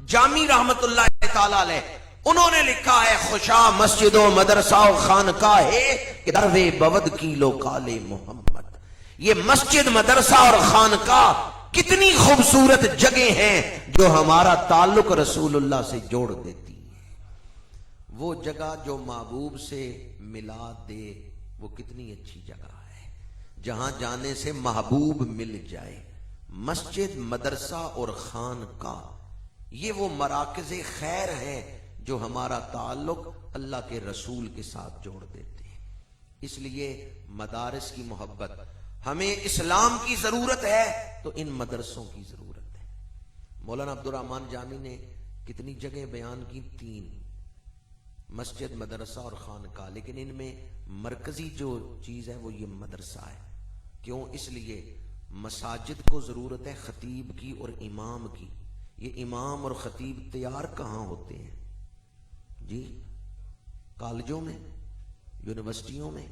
جامی رحمت اللہ تعالی علیہ انہوں نے لکھا ہے خوشا مسجد و مدرسہ و خانقاہ ہے کہ دروے بود کی لو کالے محمد. یہ مسجد، مدرسہ اور خانقاہ کتنی خوبصورت جگہ ہیں جو ہمارا تعلق رسول اللہ سے جوڑ دیتی ہے. وہ جگہ جو محبوب سے ملا دے وہ کتنی اچھی جگہ ہے، جہاں جانے سے محبوب مل جائے. مسجد، مدرسہ اور خانقاہ یہ وہ مراکز خیر ہیں جو ہمارا تعلق اللہ کے رسول کے ساتھ جوڑ دیتے ہیں. اس لیے مدارس کی محبت، ہمیں اسلام کی ضرورت ہے تو ان مدرسوں کی ضرورت ہے. مولانا عبد الرحمن جامی نے کتنی جگہ بیان کی؟ 3، مسجد، مدرسہ اور خانقاہ. لیکن ان میں مرکزی جو چیز ہے وہ یہ مدرسہ ہے. کیوں؟ اس لیے مساجد کو ضرورت ہے خطیب کی اور امام کی. یہ امام اور خطیب تیار کہاں ہوتے ہیں جی؟ کالجوں میں، یونیورسٹیوں میں.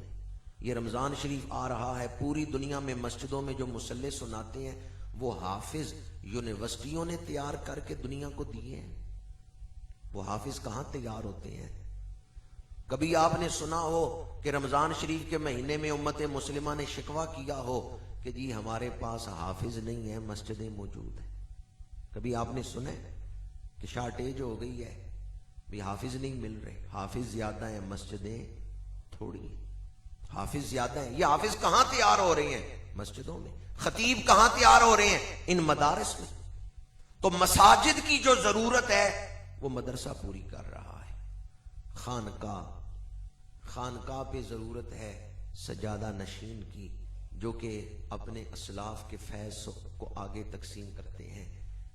یہ رمضان شریف آ رہا ہے، پوری دنیا میں مسجدوں میں جو مصلی سناتے ہیں وہ حافظ یونیورسٹیوں نے تیار کر کے دنیا کو دیے ہیں. وہ حافظ کہاں تیار ہوتے ہیں؟ کبھی آپ نے سنا ہو کہ رمضان شریف کے مہینے میں امت مسلمہ نے شکوہ کیا ہو کہ جی ہمارے پاس حافظ نہیں ہے، مسجدیں موجود ہیں؟ کبھی آپ نے سنا کہ شارٹیج ہو گئی ہے، بھی حافظ نہیں مل رہے، حافظ زیادہ ہیں مسجدیں تھوڑی ہیں. حافظ زیادہ ہیں. یہ حافظ کہاں تیار ہو رہے ہیں؟ مسجدوں میں. خطیب کہاں تیار ہو رہے ہیں؟ ان مدارس میں. تو مساجد کی جو ضرورت ہے وہ مدرسہ پوری کر رہا ہے. خانقاہ پہ ضرورت ہے سجادہ نشین کی، جو کہ اپنے اسلاف کے فیض کو آگے تقسیم کرتے ہیں.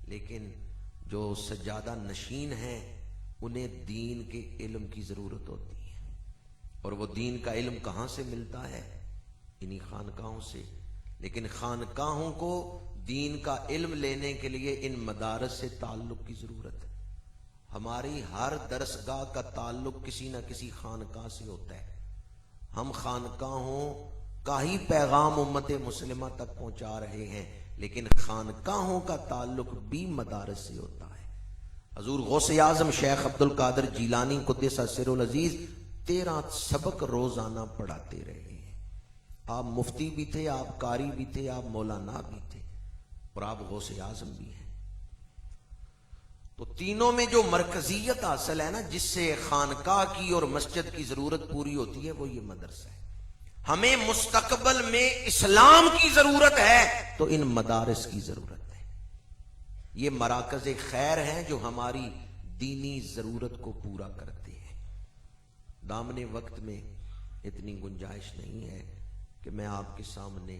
لیکن جو سجادہ نشین ہیں انہیں دین کے علم کی ضرورت ہوتی ہے. اور وہ دین کا علم کہاں سے ملتا ہے؟ انہی خانقاہوں سے. لیکن خانقاہوں کو دین کا علم لینے کے لیے ان مدارس سے تعلق کی ضرورت ہے. ہماری ہر درسگاہ کا تعلق کسی نہ کسی خانقاہ سے ہوتا ہے. ہم خانقاہوں کا ہی پیغام امت مسلمہ تک پہنچا رہے ہیں، لیکن خانقاہوں کا تعلق بھی مدارس سے ہوتا ہے. حضور غوث اعظم شیخ عبد القادر جیلانی قدس سر العزیز 13 سبق روزانہ پڑھاتے رہے ہیں. آپ مفتی بھی تھے، آپ قاری بھی تھے، آپ مولانا بھی تھے، اور آپ غوث اعظم بھی ہیں. تو تینوں میں جو مرکزیت حاصل ہے نا، جس سے خانقاہ کی اور مسجد کی ضرورت پوری ہوتی ہے، وہ یہ مدرسہ ہے۔ ہمیں مستقبل میں اسلام کی ضرورت ہے تو ان مدارس کی ضرورت ہے۔ یہ مراکز خیر ہیں جو ہماری دینی ضرورت کو پورا کرتے ہیں۔ دامن وقت میں اتنی گنجائش نہیں ہے کہ میں آپ کے سامنے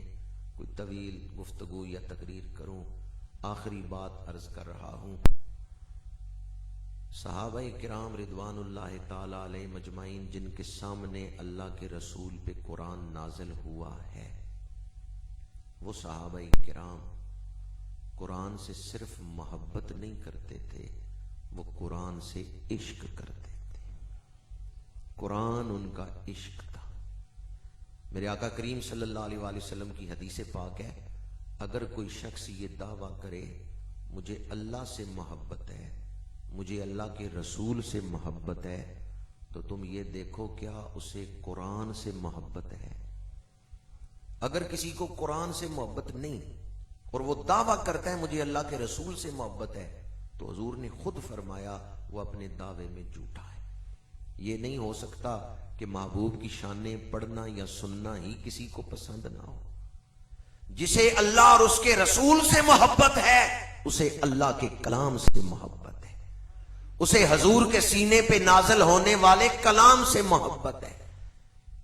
کوئی طویل گفتگو یا تقریر کروں۔ آخری بات عرض کر رہا ہوں، صحابہ کرام رضوان اللہ تعالی علیہ مجمعین جن کے سامنے اللہ کے رسول پہ قرآن نازل ہوا ہے، وہ صحابہ کرام قرآن سے صرف محبت نہیں کرتے تھے، وہ قرآن سے عشق کرتے تھے۔ قرآن ان کا عشق تھا۔ میرے آقا کریم صلی اللہ علیہ وآلہ وسلم کی حدیث پاک ہے، اگر کوئی شخص یہ دعویٰ کرے مجھے اللہ سے محبت ہے، مجھے اللہ کے رسول سے محبت ہے، تو تم یہ دیکھو کیا اسے قرآن سے محبت ہے۔ اگر کسی کو قرآن سے محبت نہیں اور وہ دعویٰ کرتا ہے مجھے اللہ کے رسول سے محبت ہے، تو حضور نے خود فرمایا وہ اپنے دعوے میں جھوٹا ہے۔ یہ نہیں ہو سکتا کہ محبوب کی شانیں پڑھنا یا سننا ہی کسی کو پسند نہ ہو۔ جسے اللہ اور اس کے رسول سے محبت ہے اسے اللہ کے کلام سے محبت ہے، اسے حضور کے سینے پہ نازل ہونے والے کلام سے محبت ہے۔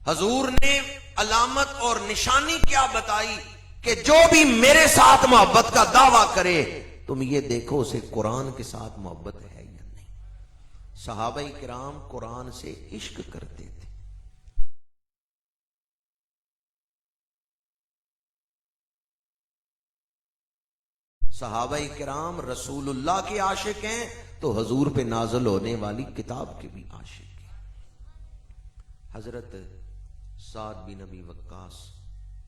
حضور نے علامت اور نشانی کیا بتائی کہ جو بھی میرے ساتھ محبت کا دعویٰ کرے تم یہ دیکھو اسے قرآن کے ساتھ محبت ہے یا نہیں۔ صحابہ کرام قرآن سے عشق کرتے تھے۔ صحابہ کرام رسول اللہ کے عاشق ہیں تو حضور پہ نازل ہونے والی کتاب کے بھی عاشق ہیں۔ حضرت سعد بن ابی وقاص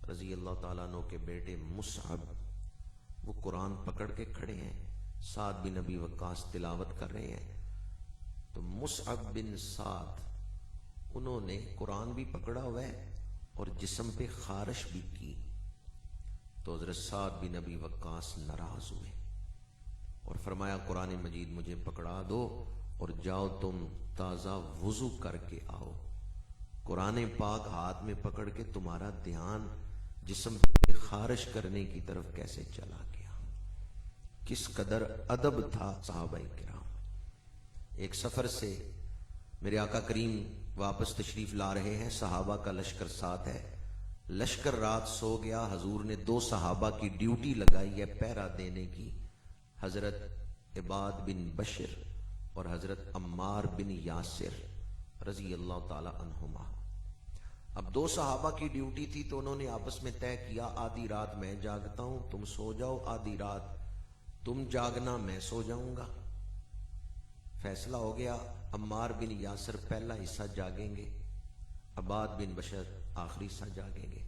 رضی اللہ تعالیٰ عنہ کے بیٹے مصعب، وہ قرآن پکڑ کے کھڑے ہیں، سعد بن ابی وقاص تلاوت کر رہے ہیں، تو مصعب بن سعد انہوں نے قرآن بھی پکڑا ہوا ہے اور جسم پہ خارش بھی کی، تو حضرت سعد بن ابی وقاص ناراض ہوئے اور فرمایا قرآن مجید مجھے پکڑا دو اور جاؤ تم تازہ وضو کر کے آؤ۔ قرآن پاک ہاتھ میں پکڑ کے تمہارا دھیان جسم پہ خارش کرنے کی طرف کیسے چلا گیا؟ کس قدر ادب تھا صحابہ کرام۔ ایک سفر سے میرے آقا کریم واپس تشریف لا رہے ہیں، صحابہ کا لشکر ساتھ ہے، لشکر رات سو گیا، حضور نے 2 صحابہ کی ڈیوٹی لگائی ہے پہرا دینے کی، حضرت عباد بن بشر اور حضرت عمار بن یاسر رضی اللہ تعالی عنہما۔ اب 2 صحابہ کی ڈیوٹی تھی تو انہوں نے آپس میں طے کیا آدھی رات میں جاگتا ہوں تم سو جاؤ، آدھی رات تم جاگنا میں سو جاؤں گا۔ فیصلہ ہو گیا، عمار بن یاسر پہلا حصہ جاگیں گے، عباد بن بشر آخری حصہ جاگیں گے۔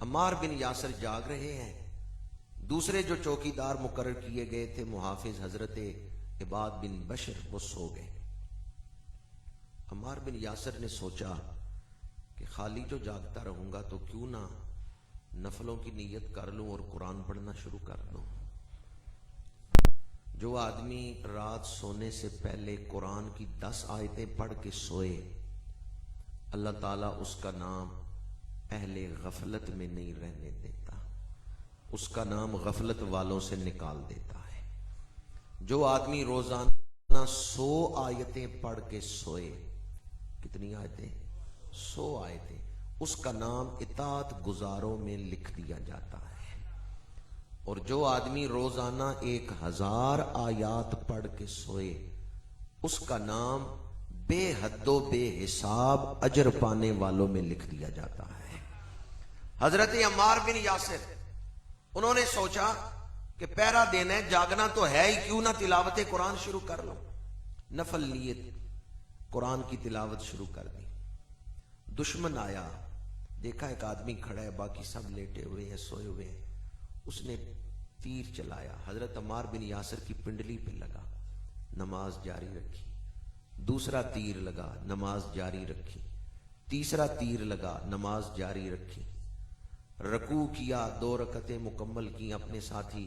عمار بن یاسر جاگ رہے ہیں، دوسرے جو چوکیدار مقرر کیے گئے تھے محافظ حضرت عباد بن بشر، وہ سو گئے۔ عمار بن یاسر نے سوچا کہ خالی جو جاگتا رہوں گا تو کیوں نہ نفلوں کی نیت کر لوں اور قرآن پڑھنا شروع کر دوں۔ جو آدمی رات سونے سے پہلے قرآن کی 10 آیتیں پڑھ کے سوئے، اللہ تعالیٰ اس کا نام اہل غفلت میں نہیں رہنے دیتا، اس کا نام غفلت والوں سے نکال دیتا ہے۔ جو آدمی روزانہ 100 آیتیں پڑھ کے سوئے، کتنی آیتیں؟ 100 آیتیں، اس کا نام اطاعت گزاروں میں لکھ دیا جاتا ہے۔ اور جو آدمی روزانہ 1000 آیات پڑھ کے سوئے، اس کا نام بے حد و بے حساب اجر پانے والوں میں لکھ دیا جاتا ہے۔ حضرت عمار بن یاسر انہوں نے سوچا کہ پہرا دینا ہے، جاگنا تو ہے ہی، کیوں نہ تلاوت قرآن شروع کر لو۔ نفل نیت قرآن کی تلاوت شروع کر دی۔ دشمن آیا، دیکھا ایک آدمی کھڑا ہے، باقی سب لیٹے ہوئے ہیں، سوئے ہوئے ہیں، اس نے تیر چلایا، حضرت عمار بن یاسر کی پنڈلی پہ لگا، نماز جاری رکھی۔ دوسرا تیر لگا، نماز جاری رکھی۔ تیسرا تیر لگا، نماز جاری رکھی۔ رکوع کیا، 2 رکعتیں مکمل کی، اپنے ساتھی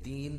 3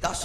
10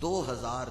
2000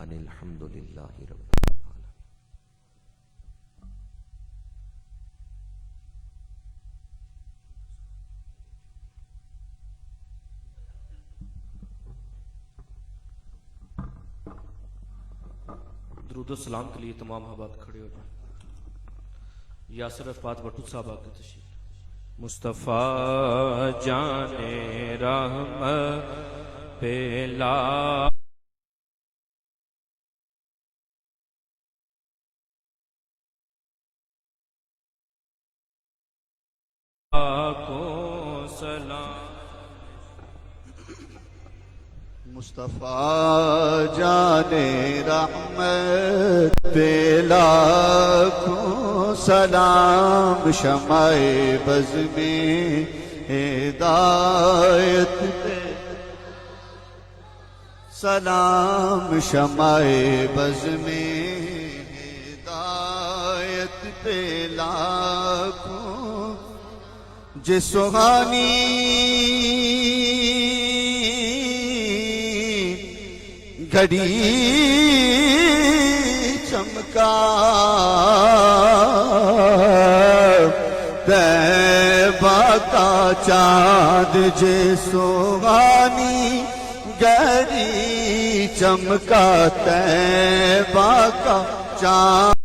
ان الحمدللہ رب العالمین۔ درود و سلام کے لیے تمام احباب کھڑے ہو جائیں۔ یاسر افات بٹو صاحب آگے تشریف۔ مصطفیٰ جان رحمت پیلا کو سلام، مصطفیٰ جان رحمت پہ لاکھوں سلام، شمع بز میں ہدایت پہ سلام، شمع بز میں ہدایت پہ لاکھوں جے سہانی گھڑی چمکا طیبہ کا چاند جے سہانی گھڑی چمکا طیبہ کا چاند